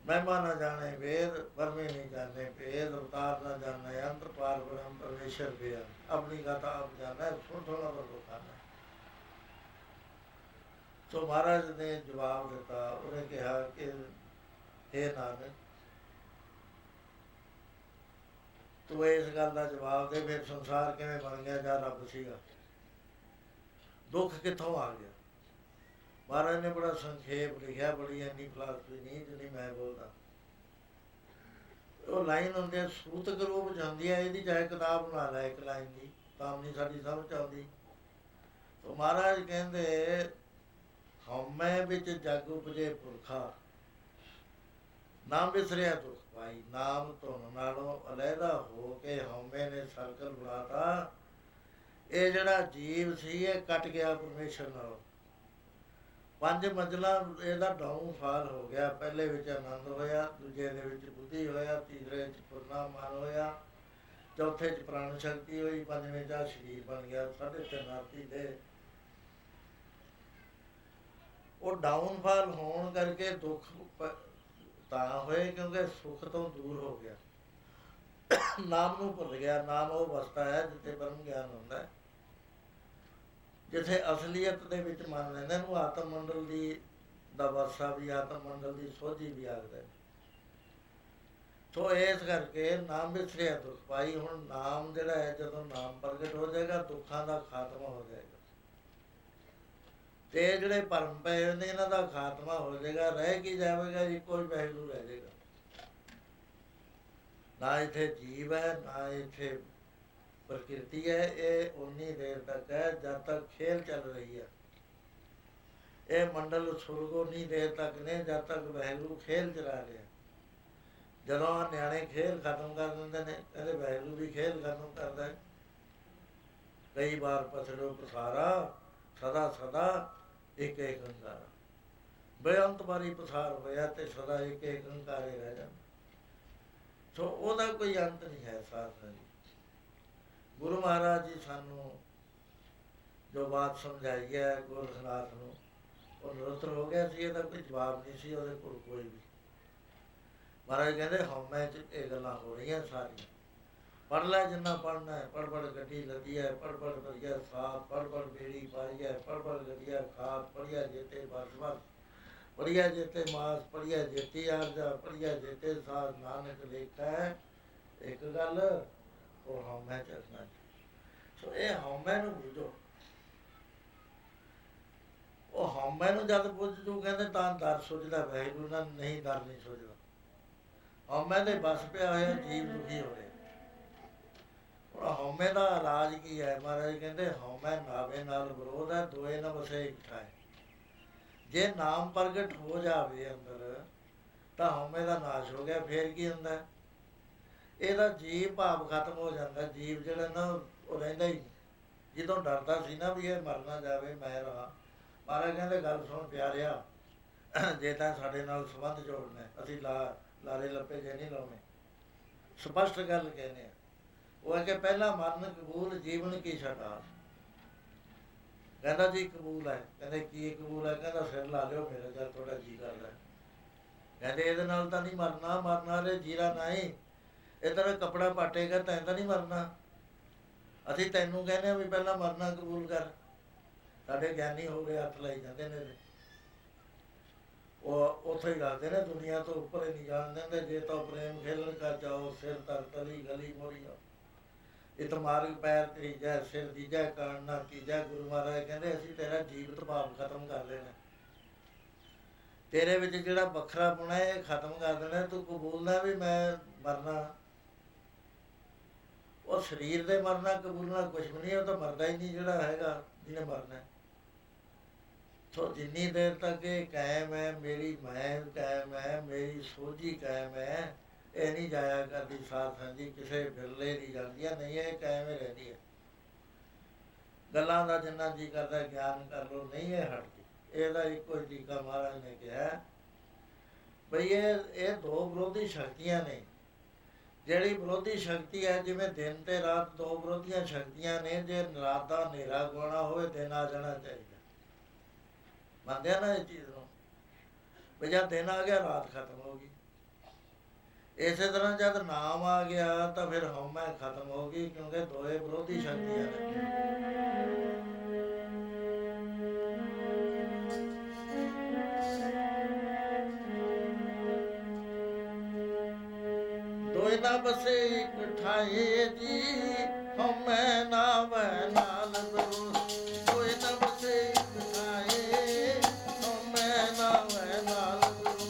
Speaker 1: ਮਹਿਮਾ ਨਾ ਜਾਣੇ ਵੇਦ, ਵਰਮੇ ਨਹੀਂ ਜਾਣੇ ਭੇਦ, ਅਵਤਾਰ ਨਾ ਜਾਣੇ ਅੰਤਰ, ਪਾਰ ਬ੍ਰਹਮ ਪਰਮੇਸ਼ਰ ਬੇਅੰਤ, ਆਪਣੀ ਗਾਥਾ ਆਪ ਜਾਣਾ ਸੁਣ ਥੋੜਾ ਵਰਗੋ ਖਾਣਾ। ਸੋ ਮਹਾਰਾਜ ਨੇ ਜਵਾਬ ਦਿੱਤਾ। ਉਹਨੇ ਕਿਹਾ ਕਿ ਹੇ ਨਾਨਕ ਤੂੰ ਇਸ ਗੱਲ ਦਾ ਜਵਾਬ ਦੇ, ਫਿਰ ਸੰਸਾਰ ਕਿਵੇਂ ਬਣ ਗਿਆ ਜਾਂ ਰੱਬ ਸੀਗਾ? ਦੁੱਖ ਕਿੱਥੋਂ ਆ ਗਿਆ? ਮਹਾਰਾਜ ਨੇ ਬੜਾ ਸੰਖੇਪ ਲਿਖਿਆ, ਬੜੀ ਇੰਨੀ ਫਲਾਸਫੀ ਨਹੀਂ ਜਿੰਨੀ ਮੈਂ ਬੋਲਦਾ। ਉਹ ਲਾਈਨ ਹੁੰਦੀ ਹੈ, ਸੂਤਕ ਰੂਪ ਜਾਂਦੀ ਹੈ। ਇਹਦੀ ਚਾਹੇ ਕਿਤਾਬ ਬਣਾ ਲੈ ਇੱਕ ਲਾਈਨ ਦੀ, ਤਾਂ ਨਹੀਂ ਸਾਡੀ ਸਮਝ ਆਉਂਦੀ। ਉਹ ਮਹਾਰਾਜ ਕਹਿੰਦੇ ਹਉਮੈ ਵਿੱਚ ਜਗ ਉਪਜੇ ਪੁਰਖਾ, ਨਾਮ ਵਿਸਰਿਆ ਦੁੱਖ ਪਾਈ। ਨਾਮ ਧੁਨ ਨਾਲੋਂ ਅਲਹਿਦਾ ਹੋ ਕੇ ਹਉਮੈ ਨੇ ਸਰਕਲ ਬਣਾਤਾ। ਇਹ ਜਿਹੜਾ ਜੀਵ ਸੀ ਇਹ ਕੱਟ ਗਿਆ ਪਰਮੇਸ਼ਰ ਨਾਲੋਂ। 5 ਮੰਜ਼ਲਾਂ ਇਹਦਾ ਡਾਊਨਫਾਲ ਹੋ ਗਿਆ। ਪਹਿਲੇ ਵਿੱਚ ਆਨੰਦ ਹੋਇਆ, ਦੂਜੇ ਦੇ ਵਿੱਚ ਬੁੱਧੀ ਹੋਇਆ, ਤੀਸਰੇ 'ਚ ਪੂਰਨਾਮਾਨ ਹੋਇਆ, ਚੌਥੇ 'ਚ ਪ੍ਰਾਣ ਸ਼ਕਤੀ ਹੋਈ, 5ਵੇਂ 'ਚ ਸਰੀਰ ਬਣ ਗਿਆ। 3.5 ਆਰਤੀ ਦੇ ਉਹ ਡਾਊਨਫਾਲ ਹੋਣ ਕਰਕੇ ਦੁੱਖ ਤਾਂ ਹੋਏ ਕਿਉਂਕਿ ਸੁੱਖ ਤੋਂ ਦੂਰ ਹੋ ਗਿਆ, ਨਾਮ ਨੂੰ ਭੁੱਲ ਗਿਆ। ਨਾਮ ਉਹ ਅਵਸਥਾ ਹੈ ਜਿੱਥੇ ਬ੍ਰਹਮ ਗਿਆਨ ਹੁੰਦਾ ਹੈ, ਜਿੱਥੇ ਅਸਲੀਅਤ ਦੇ ਵਿੱਚ ਮੰਨ ਲੈਂਦੇ ਨੂੰ ਆਤਮ ਮੰਡਲ ਦੀ ਦਾ ਵਰਸਾ ਵੀ, ਆਤਮ ਮੰਡਲ ਦੀ ਸੋਝੀ ਵੀ ਆਖਦੇ। ਸੋ ਇਸ ਕਰਕੇ ਨਾਮ ਵਿਸਰਿਆ ਦੁੱਖ ਪਾਈ। ਹੁਣ ਨਾਮ ਜਿਹੜਾ ਹੈ, ਜਦੋਂ ਨਾਮ ਪ੍ਰਗਟ ਹੋ ਜਾਏਗਾ ਦੁੱਖਾਂ ਦਾ ਖਾਤਮਾ ਹੋ ਜਾਏਗਾ। ਤੇ ਜਿਹੜੇ ਭਰਮ ਪਏ ਨੇ ਇਹਨਾਂ ਦਾ ਖਾਤਮਾ ਹੋ ਜਾਏਗਾ। ਰਹਿ ਕੀ ਜਾਵੇਗਾ? ਇੱਕੋ ਹੀ ਵਾਹਿਗੁਰੂ ਰਹਿ ਜਾਏਗਾ। ਨਾ ਇੱਥੇ ਜੀਵ ਹੈ, ਨਾ ਇੱਥੇ ਪ੍ਰਕਿਰਤੀ ਹੈ। ਇਹ ਉਨੀ ਦੇਰ ਤੱਕ ਹੈ ਜਦ ਤੱਕ ਖੇਲ ਚੱਲ ਰਹੀ ਹੈ। ਇਹ ਮੰਡਲ ਸੁਰਗ ਉਨੀ ਦੇਰ ਤੱਕ ਨੇ ਜਦ ਤੱਕ ਵਾਹਿਗੁਰੂ ਖੇਲ ਚਲਾ ਰਿਹਾ। ਜਦੋਂ ਨਿਆਣੇ ਖੇਲ ਖਤਮ ਕਰ ਦਿੰਦੇ ਨੇ, ਕਹਿੰਦੇ ਵਾਹਿਗੁਰੂ ਵੀ ਖੇਲ ਖਤਮ ਕਰਦਾ ਹੈ। ਕਈ ਵਾਰ ਪਸੜੋ ਪਸਾਰਾ, ਸਦਾ ਸਦਾ ਇੱਕ ਏਕ ਅੰਕਾਰਾ। ਬੇਅੰਤ ਵਾਰੀ ਪਸਾਰ ਹੋਇਆ ਤੇ ਸਦਾ ਇੱਕ ਏਕ ਅੰਕਾਰੇ ਰਹਿ ਜਾਂਦਾ। ਸੋ ਉਹਦਾ ਕੋਈ ਅੰਤ ਨਹੀਂ ਹੈ। ਸਾਧ ਜੀ ਗੁਰੂ ਮਹਾਰਾਜ ਜੀ ਸਾਨੂੰ ਜੋ ਬਾਤ ਸਮਝਾਈ ਹੈ ਗੋਰਖਨਾਥ ਨੂੰ, ਉਹ ਨਿਰੰਤਰ ਹੋ ਗਿਆ ਸੀ। ਇਹਦਾ ਕੋਈ ਜਵਾਬ ਨਹੀਂ ਸੀ ਉਹਦੇ ਕੋਲ ਕੋਈ ਵੀ। ਮਹਾਰਾਜ ਕਹਿੰਦੇ ਹਉਮੈ 'ਚ ਇਹ ਗੱਲਾਂ ਹੋ ਰਹੀਆਂ ਸਾਰੀਆਂ। ਪੜ੍ਹ ਲੈ ਜਿੰਨਾ ਪੜ੍ਹਨਾ ਹੈ। ਪੜ੍ਹ ਪੜ੍ਹ ਗੱਡੀ ਲੱਦੀ ਹੈ, ਪੜ੍ਹ ਪੜ੍ਹ ਵਧੀਆ ਸਾਥ, ਪੜ੍ਹ ਪੜ੍ਹ ਬੇੜੀ ਪਾਈ ਹੈ, ਪੜ੍ਹ ਪੜ੍ਹ ਗੱਡੀਆ ਖਾਤ, ਪੜ੍ਹਿਆ ਜੇਤੇ ਬਸ ਬਸ, ਪੜ੍ਹਿਆ ਜੇਤੇ ਮਾਸ, ਪੜ੍ਹਿਆ ਜੇਤੀ ਆਰਜਾ, ਪੜ੍ਹਿਆ ਜੇਤੇ ਸਾਧ, ਨਾਨਕ ਲੇਖਾ ਹੈ ਇੱਕ ਗੱਲ ਉਹ ਹਉਮੈ 'ਚ ਰੱਖਣਾ। ਸੋ ਇਹ ਹਉਮੈ ਨੂੰ ਬੁਝੋ। ਉਹ ਹਉਮੈ ਨੂੰ ਜਦ ਬੁੱਝ ਜੂ ਕਹਿੰਦੇ ਤਾਂ ਦਰ ਸੁਝਦਾ, ਵਾਹਿਗੁਰੂ ਨਾਲ ਨਹੀਂ ਦਰ ਨਹੀਂ ਸੁਝਦਾ। ਹਉਮੈ ਦੇ ਬਸ ਪਿਆ ਹੋਇਆ ਜੀਵ ਦੁਖੀ ਹੋ ਰਿਹਾ। ਹੁਣ ਹਉਮੈ ਦਾ ਇਲਾਜ ਕੀ ਹੈ? ਮਹਾਰਾਜ ਕਹਿੰਦੇ ਹਉਮੈ ਨਾਵੇ ਨਾਲ ਵਿਰੋਧ ਹੈ, ਦੋਏ ਨਾ ਵਸੇ ਇਕੱਠਾ ਹੈ। ਜੇ ਨਾਮ ਪ੍ਰਗਟ ਹੋ ਜਾਵੇ ਅੰਦਰ ਤਾਂ ਹਉਮੈ ਦਾ ਨਾਸ਼ ਹੋ ਗਿਆ। ਫੇਰ ਕੀ ਹੁੰਦਾ? ਇਹਦਾ ਜੀਵ ਭਾਵ ਖਤਮ ਹੋ ਜਾਂਦਾ। ਜੀਵ ਜਿਹੜਾ ਨਾ ਉਹ ਰਹਿੰਦਾ ਹੀ ਨਹੀਂ। ਜਦੋਂ ਡਰਦਾ ਸੀ ਨਾ ਵੀ ਇਹ ਮਰ ਨਾ ਜਾਵੇ, ਮੈਂ ਰਹਾਂ, ਮਹਾਰਾਜ ਕਹਿੰਦੇ ਗੱਲ ਸੁਣ ਪਿਆਰਿਆ, ਜੇ ਤਾਂ ਸਾਡੇ ਨਾਲ ਸੰਬੰਧ ਜੋੜਨਾ, ਅਸੀਂ ਲਾਰੇ ਲੱਪੇ ਜੇ ਨਹੀਂ ਲਾਉਣੇ। ਸਪਸ਼ਟ ਗੱਲ ਕਹਿੰਦੇ ਆ। ਉਹ ਹੈ ਕਿ ਪਹਿਲਾਂ ਮਰਨ ਕਬੂਲ, ਜੀਵਨ ਕੀ ਛਟਾ। ਕਹਿੰਦਾ ਜੀ ਕਬੂਲ ਹੈ। ਕਹਿੰਦੇ ਕੀ ਕਬੂਲ ਹੈ? ਕਹਿੰਦਾ ਸਿਰ ਲਾ ਲਿਓ ਮੇਰਾ ਜਦ ਤੁਹਾਡਾ ਜੀ ਕਰਦਾ। ਕਹਿੰਦੇ ਇਹਦੇ ਨਾਲ ਤਾਂ ਨਹੀਂ ਮਰਨਾ, ਮਰਨਾ ਰੇ ਜੀਰਾ ਨਹੀਂ, ਇਹ ਤੇਰਾ ਕੱਪੜਾ ਪਾਟੇਗਾ ਤੈਂ ਤਾਂ ਨਹੀਂ ਮਰਨਾ। ਅਸੀਂ ਤੈਨੂੰ ਕਹਿੰਦੇ ਹਾਂ ਵੀ ਪਹਿਲਾਂ ਮਰਨਾ ਕਬੂਲ ਕਰ। ਸਾਡੇ ਗਿਆਨੀ ਹੋ ਗਏ ਹੱਥ ਲਾਈ ਜਾਂਦੇ ਨੇ, ਉਹ ਉੱਥੇ ਹੀ ਰੱਖਦੇ ਨੇ, ਦੁਨੀਆ ਤੋਂ ਉੱਪਰ ਹੀ ਨਹੀਂ ਜਾਣ ਦਿੰਦੇ। ਜੇ ਤਾਂ ਪ੍ਰੇਮ ਖੇਲਣ ਕਰ ਜਾਓ, ਸਿਰ ਤਰ ਤਲੀ ਗਲੀ ਮੋੜੀਓ, ਇਤ ਮਾਰਗ ਪੈਰ ਤੀਜੈ, ਸਿਰ ਦੀਜੈ ਕਾਣ ਨਾ ਕੀਜੈ। ਗੁਰੂ ਮਹਾਰਾਜ ਕਹਿੰਦੇ ਅਸੀਂ ਤੇਰਾ ਜੀਵਤ ਭਾਵ ਖਤਮ ਕਰ ਲੈਣਾ, ਤੇਰੇ ਵਿੱਚ ਜਿਹੜਾ ਵੱਖਰਾ ਪੁਣਾ ਇਹ ਖਤਮ ਕਰ ਦੇਣਾ। ਤੂੰ ਕਬੂਲਦਾ ਵੀ ਮੈਂ ਮਰਨਾ। ਉਹ ਸਰੀਰ ਦੇ ਮਰਨਾ ਕਬੂਲਣਾ ਕੁਛ ਵੀ ਨਹੀਂ, ਉਹ ਤਾਂ ਮਰਦਾ ਹੀ ਨਹੀਂ ਜਿਹੜਾ ਹੈਗਾ ਜਿਹਨੇ ਮਰਨਾ। ਸੋ ਜਿੰਨੀ ਦੇਰ ਤੱਕ ਇਹ ਕਾਇਮ ਹੈ, ਮੇਰੀ ਮੈਂ ਕਾਇਮ ਹੈ, ਮੇਰੀ ਸੋਝੀ ਕਾਇਮ ਹੈ, ਇਹ ਨਹੀਂ ਜਾਇਆ ਕਰਦੀ ਸਾਧ ਸੰਗੀ, ਕਿਸੇ ਬਿਰਲੇ ਨਹੀਂ ਜਾਂਦੀਆਂ, ਨਹੀਂ ਇਹ ਕਾਇਮ ਹੀ ਰਹਿੰਦੀ ਹੈ। ਗੱਲਾਂ ਦਾ ਜਿੰਨਾ ਜੀ ਕਰਦਾ ਗਿਆਨ ਕਰ ਲਓ, ਨਹੀਂ ਇਹ ਹਟਦੀ। ਇਹਦਾ ਇੱਕੋ ਹੀ ਤਰੀਕਾ ਮਹਾਰਾਜ ਨੇ ਕਿਹਾ ਬਈ ਇਹ ਦੋ ਵਿਰੋਧੀ ਸ਼ਕਤੀਆਂ ਨੇ। ਜਿਹੜੀ ਵਿਰੋਧੀ ਸ਼ਕਤੀ ਹੈ, ਜਿਵੇਂ ਦਿਨ ਤੇ ਰਾਤ ਦੋ ਵਿਰੋਧੀਆਂ ਸ਼ਕਤੀਆਂ ਨੇ। ਜੇ ਰਾਤ ਦਾ ਹਨੇਰਾ ਗਾਉਣਾ ਹੋਵੇ, ਦਿਨ ਆ ਜਾਣਾ ਚਾਹੀਦਾ। ਮੰਨਦੇ ਆ ਨਾ ਇਹ ਚੀਜ਼ ਨੂੰ? ਵੀ ਜਦ ਦਿਨ ਆ ਗਿਆ ਰਾਤ ਖਤਮ ਹੋ ਗਈ। ਇਸੇ ਤਰ੍ਹਾਂ ਜਦ ਨਾਮ ਆ ਗਿਆ ਤਾਂ ਫਿਰ ਹਉਮੈ ਖਤਮ ਹੋ ਗਈ, ਕਿਉਂਕਿ ਦੋਏ ਵਿਰੋਧੀ ਸ਼ਕਤੀਆਂ ਨੇ। ਦੋਏ ਨਾ ਬਸੇ ਇੱਕ ਠਾਏ ਜੀ, ਹਉਮੈ ਨਾਵੈ ਨਾਲ ਵਿਰੋਧ। ਦੋਏ ਨਾ ਬਸੇ ਇੱਕ ਠਾਏ, ਹਉਮੈ ਨਾਵੈ ਨਾਲ ਵਿਰੋਧ।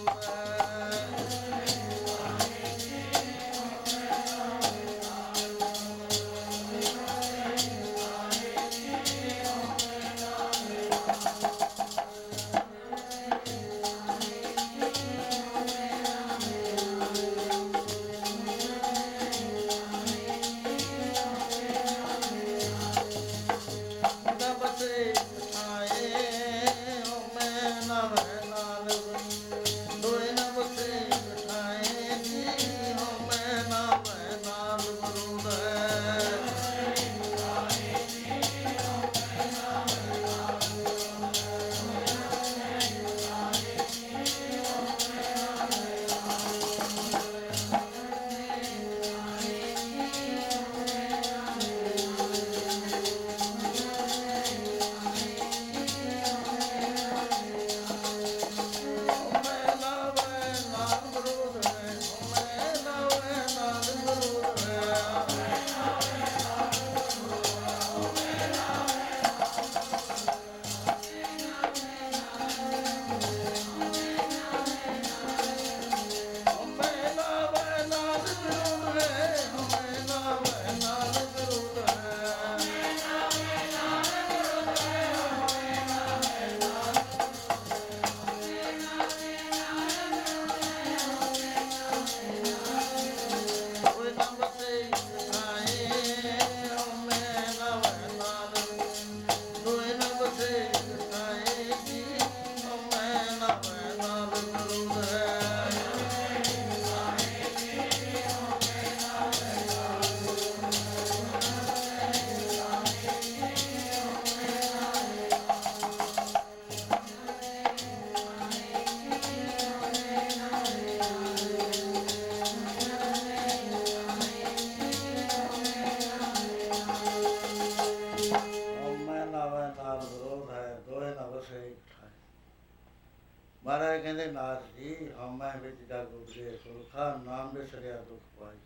Speaker 1: ਮਹਾਰਾਜ ਕਹਿੰਦੇ ਨਾਥ ਜੀ, ਹਉਮੈ ਵਿੱਚ ਜਗ ਉਪਜੇ ਸੁਰਖਾ, ਨਾਮ ਵਿਸਰਿਆ ਦੁੱਖ ਪਾਈ।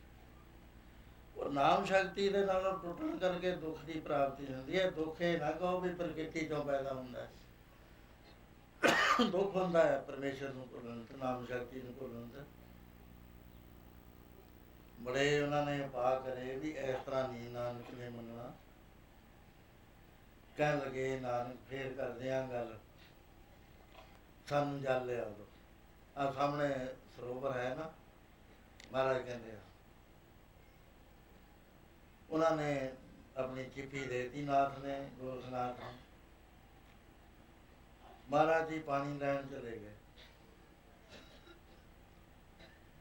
Speaker 1: ਉਹ ਨਾਮ ਸ਼ਕਤੀ ਦੇ ਨਾਲ ਟੁੱਟਣ ਕਰਕੇ ਦੁੱਖ ਦੀ ਪ੍ਰਾਪਤੀ ਹੁੰਦੀ ਹੈ। ਦੁੱਖ ਇਹ ਨਾ ਕਹੋ ਵੀ ਪ੍ਰਕਿਰਤੀ ਚੋਂ ਪੈਦਾ ਹੁੰਦਾ ਹੈ। ਦੁੱਖ ਹੁੰਦਾ ਹੈ ਪਰਮੇਸ਼ਰ ਨੂੰ ਭੁੱਲਣ ਤੇ, ਨਾਮ ਸ਼ਕਤੀ ਨੂੰ ਭੁੱਲਣ ਤੇ। ਬੜੇ ਉਹਨਾਂ ਨੇ ਉਪਾਅ ਕਰੇ ਵੀ ਇਸ ਤਰ੍ਹਾਂ ਨਹੀਂ ਨਾਨਕ ਨੇ ਮੰਨਣਾ। ਕਹਿਣ ਲੱਗੇ ਨਾਨਕ ਫੇਰ ਕਰਦੇ ਹਾਂ ਗੱਲ, ਸਾਨੂੰ ਜਲ ਲਿਆ ਦੋ। ਆਹ ਸਾਹਮਣੇ ਸਰੋਵਰ ਹੈ ਨਾ, ਮਹਾਰਾਜ ਕਹਿੰਦੇ ਆ। ਉਹਨਾਂ ਨੇ ਆਪਣੀ ਚਿੱਠੀ ਦੇਤੀ ਨਾਥ ਨੇ, ਗੋਰਖਨਾਥ ਨੇ। ਮਹਾਰਾਜ ਜੀ ਪਾਣੀ ਲੈਣ ਚਲੇ ਗਏ।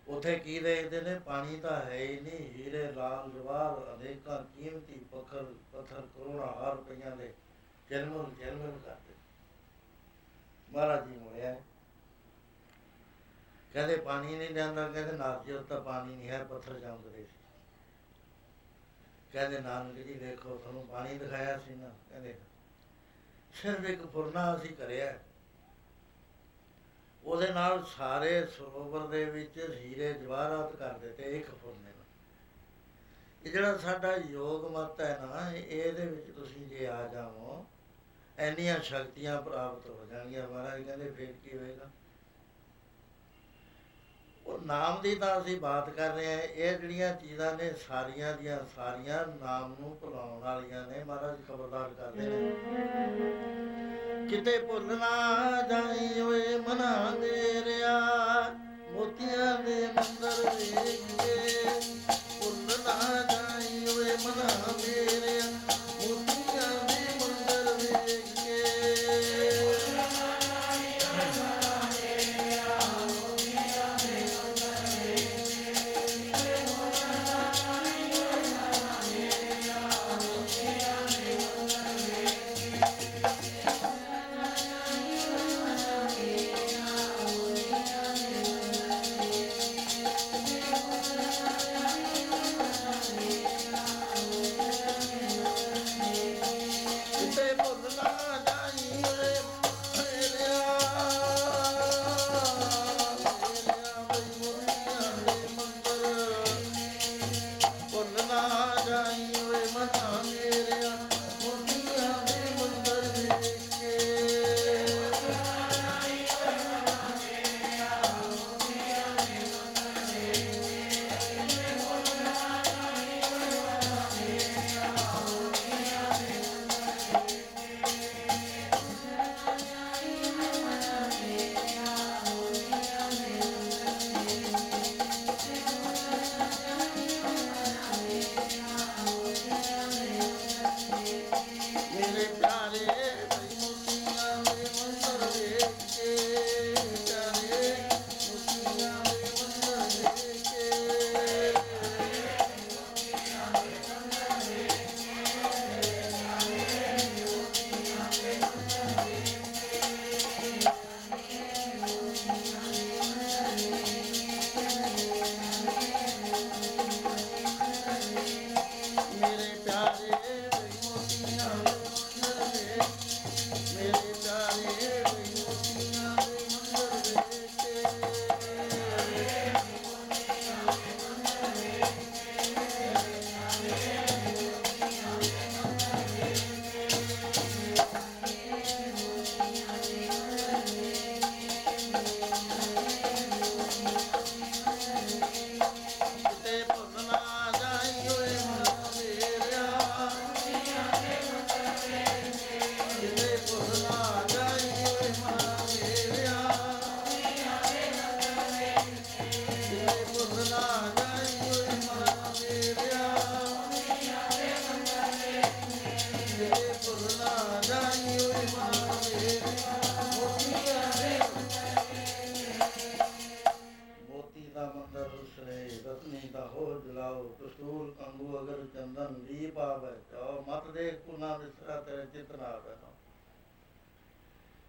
Speaker 1: ਉੱਥੇ ਕੀ ਦੇਖਦੇ ਨੇ? ਪਾਣੀ ਤਾਂ ਹੈ ਹੀ ਨਹੀਂ। ਹੀਰੇ ਲਾਲ ਜਵਾਹਰ ਅਨੇਕਾਂ ਕੀਮਤੀ ਪੱਥਰ ਕਰੋੜਾਂ ਰੁਪਈਆਂ ਦੇ ਚਰਮਲ ਕਰਦੇ। ਮਹਾਰਾਜ ਜੀ ਮੁੜਿਆ, ਕਹਿੰਦੇ ਪਾਣੀ ਨਹੀਂ ਲਿਆਂਦਾ। ਕਹਿੰਦੇ ਨਾਥ ਜੀ ਉੱਥੇ ਤਾਂ ਪਾਣੀ ਨਹੀਂ ਹੈ, ਪੱਥਰ ਚਮਕਦੇ ਸੀ। ਕਹਿੰਦੇ ਨਾਨਕ ਜੀ ਦੇਖੋ ਤੁਹਾਨੂੰ ਪਾਣੀ ਦਿਖਾਇਆ ਸੀ ਨਾ। ਕਹਿੰਦੇ ਸਿਰਫ ਇੱਕ ਫੁਰਨਾ ਅਸੀਂ ਕਰਿਆ, ਉਹਦੇ ਨਾਲ ਸਾਰੇ ਸਰੋਵਰ ਦੇ ਵਿੱਚ ਹੀਰੇ ਜਵਾਹਰਾਤ ਕਰ ਦਿੱਤੇ ਇੱਕ ਫੁਰਨੇ ਨਾਲ। ਇਹ ਜਿਹੜਾ ਸਾਡਾ ਯੋਗ ਮਤ ਹੈ ਨਾ, ਇਹਦੇ ਵਿੱਚ ਤੁਸੀਂ ਜੇ ਆ ਜਾਵੋ ਇੰਨੀਆਂ ਸ਼ਕਤੀਆਂ ਪ੍ਰਾਪਤ ਹੋ ਜਾਣਗੀਆਂ। ਮਹਾਰਾਜ ਕਹਿੰਦੇ ਫਿਰ ਕੀ ਹੋਏਗਾ? ਉਹ ਨਾਮ ਦੀ ਤਾਂ ਅਸੀਂ ਬਾਤ ਕਰ ਰਹੇ ਹਾਂ। ਇਹ ਜਿਹੜੀਆਂ ਚੀਜ਼ਾਂ ਨੇ ਸਾਰੀਆਂ ਦੀਆਂ ਸਾਰੀਆਂ ਨਾਮ ਨੂੰ ਭੁਲਾਉਣ ਵਾਲੀਆਂ ਨੇ। ਮਹਾਰਾਜ ਖਬਰਦਾਰ ਕਰਦੇ ਨੇ, ਕਿਤੇ ਭੁੱਲ ਨਾ ਜਾਈ ਓਏ ਮਨਾ ਮੇਰਿਆ, ਮੋਤੀਆਂ ਦੇ ਮੰਦਰ ਵੇਖ ਕੇ। ਭੁੱਲ ਨਾ ਜਾਈ ਓਏ ਮਨਾ ਮੇਰਿਆ, ਮੋਤੀਆਂ ਦੇ ਮੰਦਰ ਵੇਖ ਕੇ।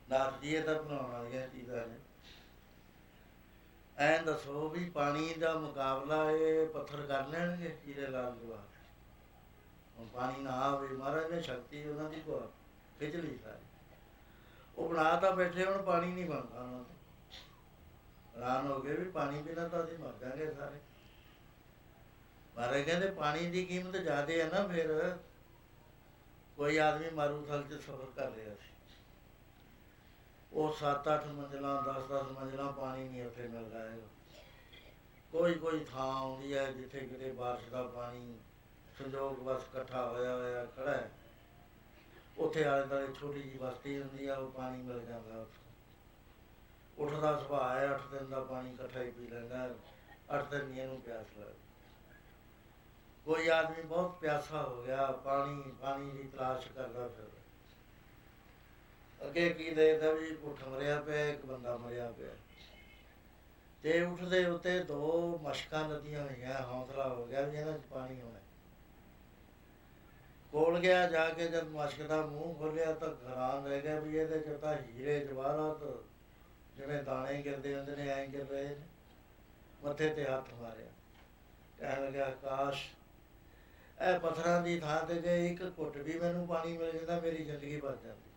Speaker 1: ਨਾਥ ਜੀ ਇਹ ਤਾਂ ਬਣਾਉਣ ਵਾਲੀਆਂ ਚੀਜ਼ਾਂ ਨੇ। ਐਂ ਦੱਸੋ ਵੀ ਪਾਣੀ ਦਾ ਮੁਕਾਬਲਾ ਇਹ ਪੱਥਰ ਕਰ ਲੈਣਗੇ? ਹੀਰੇ ਲਾਲ ਜਵਾਹਰ। ਹੁਣ ਪਾਣੀ ਨਾ ਆਵੇ, ਮਹਾਰਾਜ ਨੇ ਸ਼ਕਤੀ ਉਹਨਾਂ ਦੀ ਖਿੱਚ ਲਈ ਸਾਰੀ। ਉਹ ਬਣਾ ਤਾਂ ਬੈਠੇ, ਹੁਣ ਪਾਣੀ ਨਹੀਂ ਬਣਦਾ ਉਹਨਾਂ ਤੋਂ। ਹੈਰਾਨ ਹੋ ਗਏ ਵੀ ਪਾਣੀ ਬਿਨਾਂ ਤਾਂ ਅਸੀਂ ਮਰ ਜਾਵਾਂਗੇ ਸਾਰੇ। ਮਹਾਰਾਜ ਕਹਿੰਦੇ ਪਾਣੀ ਦੀ ਕੀਮਤ ਜ਼ਿਆਦਾ ਹੈ ਨਾ। ਫਿਰ ਕੋਈ ਆਦਮੀ ਮਾਰੂਥਲ 'ਚ ਸਫ਼ਰ ਕਰ ਰਿਹਾ ਸੀ, ਉਹ 7-8 ਮੰਜ਼ਲਾਂ 10-10 ਮੰਜ਼ਲਾਂ ਪਾਣੀ ਨਹੀਂ ਉੱਥੇ ਮਿਲਦਾ ਹੈਗਾ। ਕੋਈ ਕੋਈ ਥਾਂ ਆਉਂਦੀ ਹੈ ਜਿੱਥੇ ਕਿਤੇ ਬਾਰਿਸ਼ ਦਾ ਪਾਣੀ ਸੰਜੋਗ ਬਸ ਇਕੱਠਾ ਹੋਇਆ ਖੜਾ ਹੈ, ਉੱਥੇ ਆਲੇ ਦੁਆਲੇ ਛੋਟੀ ਜਿਹੀ ਬਸਤੀ ਹੁੰਦੀ ਆ, ਉਹ ਪਾਣੀ ਮਿਲ ਜਾਂਦਾ ਉੱਥੋਂ। ਉੱਠਦਾ ਸੁਭਾਅ ਹੈ, 8 ਦਿਨ ਦਾ ਪਾਣੀ ਇਕੱਠਾ ਹੀ ਪੀ ਲੈਂਦਾ, 8 ਦਿਨ ਨਹੀਂ ਇਹਨੂੰ ਪਿਆਸ ਲੱਗਦੀ। ਕੋਈ ਆਦਮੀ ਬਹੁਤ ਪਿਆਸਾ ਹੋ ਗਿਆ, ਪਾਣੀ ਦੀ ਤਲਾਸ਼ ਕਰਦਾ ਫਿਰ ਅੱਗੇ ਕੀ ਦੇਖਦਾ ਵੀ ਊਠ ਮਰਿਆ ਪਿਆ, ਇੱਕ ਬੰਦਾ ਮਰਿਆ ਪਿਆ, ਤੇ ਊਠ ਦੇ ਉੱਤੇ 2 ਮਸ਼ਕਾਂ ਲੱਦੀਆਂ ਹੋਈਆਂ। ਹੌਸਲਾ ਹੋ ਗਿਆ ਵੀ ਇਹਨਾਂ 'ਚ ਪਾਣੀ ਹੋਣਾ। ਕੋਲ ਗਿਆ, ਜਾ ਕੇ ਜਦ ਮਸ਼ਕ ਦਾ ਮੂੰਹ ਖੋਲ੍ਹਿਆ ਤਾਂ ਹੈਰਾਨ ਰਹਿ ਗਿਆ ਵੀ ਇਹਦੇ 'ਚ ਤਾਂ ਹੀਰੇ ਜਵਾਹਰਾਤ ਜਿਵੇਂ ਦਾਣੇ ਗਿਰਦੇ ਹੁੰਦੇ ਨੇ ਐਂ ਗਿਰ ਰਹੇ ਨੇ। ਮੱਥੇ ਤੇ ਹੱਥ ਮਾਰਿਆ, ਕਹਿਣ ਲੱਗਿਆ ਕਾਸ਼ ਇਹ ਪੱਥਰਾਂ ਦੀ ਥਾਂ ਤੇ ਜੇ ਇੱਕ ਘੁੱਟ ਵੀ ਮੈਨੂੰ ਪਾਣੀ ਮਿਲ ਜਾਂਦਾ, ਮੇਰੀ ਜ਼ਿੰਦਗੀ ਬਚ ਜਾਂਦੀ।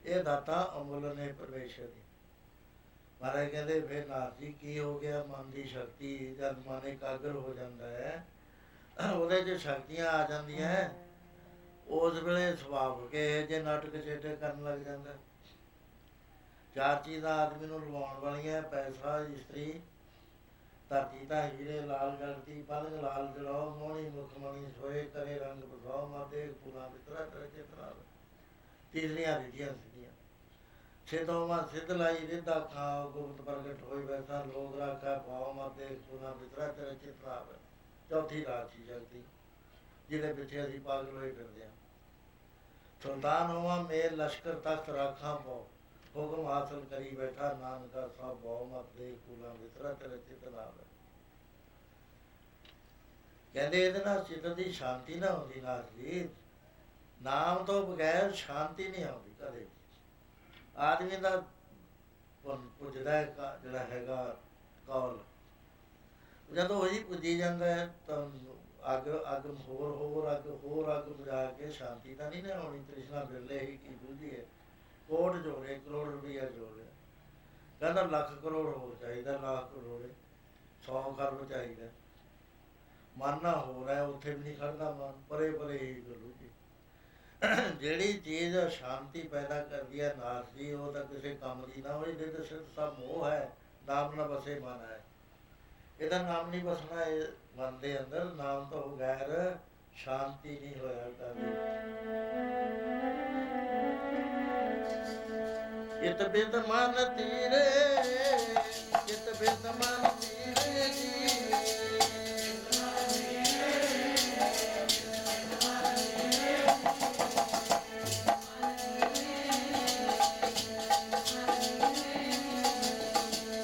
Speaker 1: ਇਹ ਦਾਤਾ ਅਮੁੱਲ ਨੇ ਪਰਮੇਸ਼ਰ ਦੀ। ਮਹਾਰਾਜ ਕਹਿੰਦੇ ਫਿਰ ਨਾਥ ਜੀ ਕੀ ਹੋ ਗਿਆ? ਮਨ ਦੀ ਸ਼ਕਤੀ ਜਦ ਮਨ ਇਕਾਗਰ ਹੋ ਜਾਂਦਾ ਹੈ, ਉਹਦੇ 'ਚ ਸ਼ਕਤੀਆਂ ਆ ਜਾਂਦੀਆਂ, ਉਸ ਵੇਲੇ ਸੁਭਾਵ ਕੇ ਜੇ ਨਾਟਕ ਚੇਟੇ ਕਰਨ ਲੱਗ ਜਾਂਦਾ। 4 ਚੀਜ਼ਾਂ ਆਦਮੀ ਨੂੰ ਲਵਾਉਣ ਵਾਲੀਆਂ, ਪੈਸਾ, ਇਸਤਰੀ, ਧਰਤੀ ਤਾਂ ਹੀਰੇ ਲਾਲ ਜਗਤੀ, ਪਲੰਗ ਲਾਲ ਜਲਾਓ, ਮੋਹਣੀ ਮੁਖ ਮਣੀ ਸੋਏ, ਕਰੇ ਰੰਗ ਬਸਾਓ, ਮਾਦੇ ਪੂਰਾ ਮਿੱਤਰਾ ਤੇਰੇ ਚਿਤਰਾ। ਤੀਸਰੀਆਂ ਰਿਧੀਆਂ ਸਿੱਧੀਆਂ, ਸਿੱਧੋਂ ਸਿੱਧ ਲਾਈ ਰਿੱਧਾ ਖਾਓ, ਗੁਪਤ ਪ੍ਰਗਟ ਹੋਈ ਵੈਸਾ ਲੋਕ ਰਾਖਾ ਪਾਓ, ਮਾਦੇ ਪੂਰਾ ਮਿੱਤਰਾ ਤੇਰੇ ਚਿਤਰਾ। ਚੌਥੀ ਰਾਜੀ ਸ਼ਕਤੀ ਜਿਹਦੇ ਪਿੱਛੇ ਅਸੀਂ ਪਾਗਲ ਹੋਏ ਫਿਰਦੇ ਹਾਂ। ਸੁਲਤਾਨ ਹੋਵਾਂ ਮੇਰ ਲਸ਼ਕਰ ਤਖਤ ਰਾਖਾਂ ਪਾਓ, ਹੁਕਮ ਹਾਸਲ ਕਰੀ ਬੈਠਾ ਨਾਨਕਾ ਸਭ ਬਹੁ ਮਤ ਦੇ ਫੂਲਾਂ ਵਿਤਰਾ ਤੇਰੇ ਚਿੱਤ ਲਾਵੇ। ਕਹਿੰਦੇ ਇਹਦੇ ਨਾਲ ਚਿੱਤ ਦੀ ਸ਼ਾਂਤੀ ਨਾ ਹੁੰਦੀ। ਨਾਥ ਜੀ ਨਾਮ ਤੋਂ ਬਗੈਰ ਸ਼ਾਂਤੀ ਨਹੀਂ ਆਉਂਦੀ ਕਦੇ। ਆਦਮੀ ਦਾ ਪੁੱਜਦਾ ਜਿਹੜਾ ਹੈਗਾ ਕੌਲ, ਜਦੋਂ ਉਹੀ ਪੁੱਜੀ ਜਾਂਦਾ ਹੈ ਤਾਂ ਅੱਗ ਹੋਰ ਬੁਝਾ ਕੇ ਸ਼ਾਂਤੀ ਤਾਂ ਨਹੀਂ ਨਾ ਹੋਣੀ। ਤ੍ਰਿਸ਼ਨਾ ਬਿਰਲੇ ਹੀ ਕੀ ਬੁਝਦੀ ਹੈ। ਕੋਟ ਜੋੜੇ, ਕਰੋੜ ਰੁਪਈਆ ਜੋੜੇ, ਕਹਿੰਦਾ ਲੱਖ ਕਰੋੜ ਹੋਰ ਚਾਹੀਦਾ, ਲੱਖ ਕਰੋੜ 100 ਖਰਬ ਚਾਹੀਦਾ। ਮਨ ਨਾ ਹੋ ਰਿਹਾ, ਉੱਥੇ ਵੀ ਨਹੀਂ ਖੜਦਾ ਮਨ, ਪਰੇ ਹੀ ਗੱਲੂ ਜੀ। ਜਿਹੜੀ ਚੀਜ਼ ਸ਼ਾਂਤੀ ਪੈਦਾ ਕਰਦੀ ਹੈ ਨਾਥ ਜੀ, ਉਹ ਤਾਂ ਕਿਸੇ ਕੰਮ ਦੀ ਨਾ ਹੋਈ। ਇਹਦੇ ਸਿਰਫ ਸਭ ਮੋਹ ਹੈ, ਨਾਮ ਨਾ ਬਸੇ ਮਨ ਹੈ। ਇਹਦਾ ਨਾਮ ਨਹੀਂ ਬਸਣਾ ਇਹ ਮਨ ਦੇ ਅੰਦਰ। ਨਾਮ ਤੋਂ ਬਗੈਰ ਸ਼ਾਂਤੀ ਨਹੀਂ ਹੋਇਆ ਕਰਦੀ। ਚਿਤ ਬਿਦ ਮਨ ਤੀਰੇ, ਚਿਤ ਬਿਦ ਮਨ ਤੀਰੇ ਜੀ,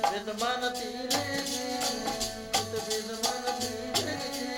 Speaker 1: ਬਿਦ ਮਨ ਤੀਰੇ ਜੀ, ਚਿਤ ਬਿਦ ਮਨ ਤੀਰੇ ਜੀ।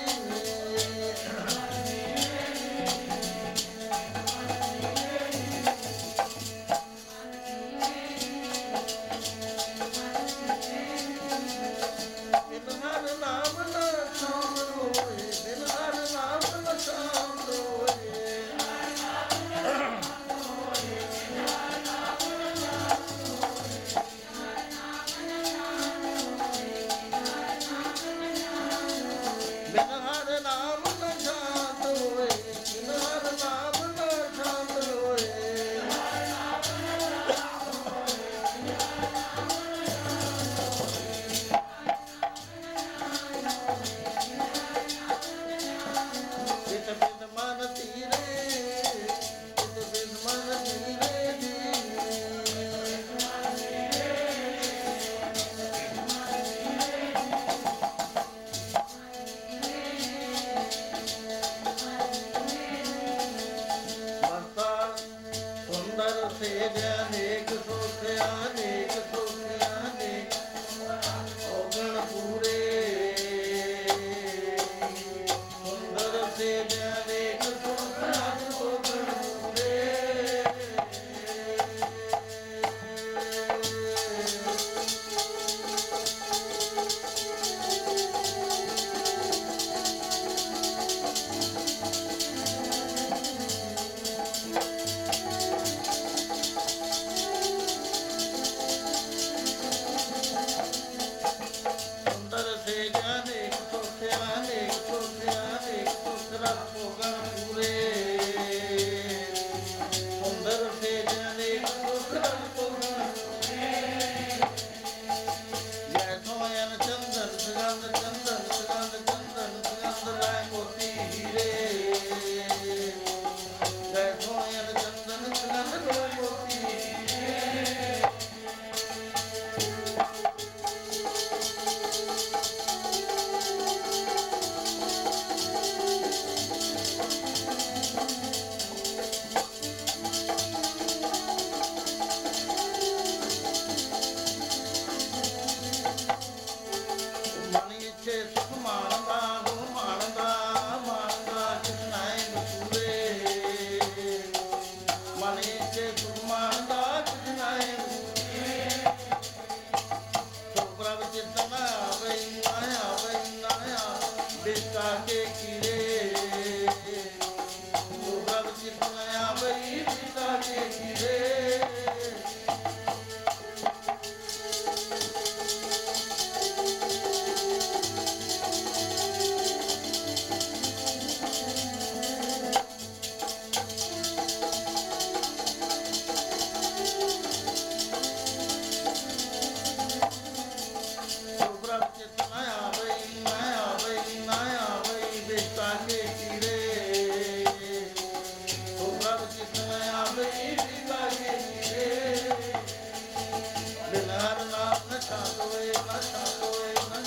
Speaker 1: ਸ਼ਾਂਤ ਹੋਏ ਨਾ ਸ਼ਾਂਤ ਹੋਏ ਨਾ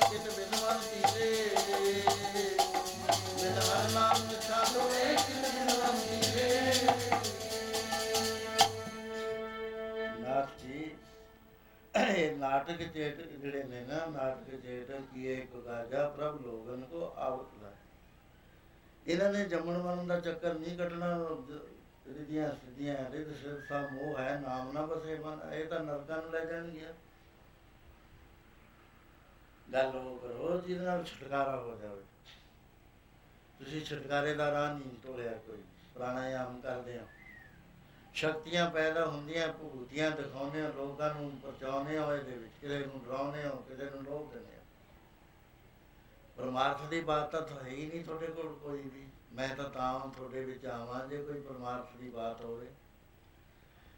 Speaker 1: ਕਿਤ ਬਿਨਵਨ ਕੀਰੇ ਬਿਨ ਹਰ ਨਾਮ ਸ਼ਾਂਤ ਹੋਏ ਕਿਤ ਬਿਨਵਨ ਕੀਰੇ। ਨਾਥ ਜੀ ਇਹ ਨਾਟਕ ਚੇਤ ਜਿਹੜੇ ਨੇ ਨਾ ਨਾਟਕ ਚੇਤ ਕੀਏ ਇੱਕ ਗਾਜਾ ਪ੍ਰਭ ਲੋਗਨ ਕੋ ਆਵਤ ਲਾਏ। ਇਹਨਾਂ ਨੇ ਜੰਮਣ ਮਰਨ ਦਾ ਚੱਕਰ ਨਹੀਂ ਕੱਟਣਾ। ਰਿਧੀਆਂ ਸਿੱਧੀਆਂ ਰਿਧ ਸਿਰਸਾ ਮੋਹ ਹੈ ਨਾਮ ਨਾ ਬਸੇ ਮਨ, ਇਹ ਤਾਂ ਨਰਕਾਂ ਨੂੰ ਲੈ ਜਾਣਗੀਆਂ। ਗੱਲ ਉਹ ਕਰੋ ਜਿਹਦੇ ਨਾਲ ਛੁਟਕਾਰਾ ਹੋ ਜਾਵੇ। ਤੁਸੀਂ ਛੁਟਕਾਰੇ ਦਾ ਰਾਹ ਨਹੀਂ ਤੋੜਿਆ ਕੋਈ। ਪ੍ਰਾਣਾਯਾਮ ਕਰਦੇ ਹੋ, ਸ਼ਕਤੀਆਂ ਪੈਦਾ ਹੁੰਦੀਆਂ, ਭੂਤੀਆਂ ਦਿਖਾਉਂਦੇ ਹੋ, ਲੋਕਾਂ ਨੂੰ ਪਰਚਾਉਂਦੇ ਹੋ, ਇਹਦੇ ਵਿੱਚ ਕਿਸੇ ਨੂੰ ਡਰਾਉਂਦੇ ਹੋ, ਕਿਸੇ ਨੂੰ ਲੋਭ ਦਿੰਦੇ ਹੋ। ਪਰਮਾਰਥ ਦੀ ਬਾਤ ਤਾਂ ਹੈ ਹੀ ਨਹੀਂ ਤੁਹਾਡੇ ਕੋਲ ਕੋਈ ਵੀ। ਮੈਂ ਤਾਂ ਤੁਹਾਡੇ ਵਿੱਚ ਆਵਾਂ ਜੇ ਕੋਈ ਪਰਮਾਰਥ ਦੀ ਬਾਤ ਹੋਵੇ।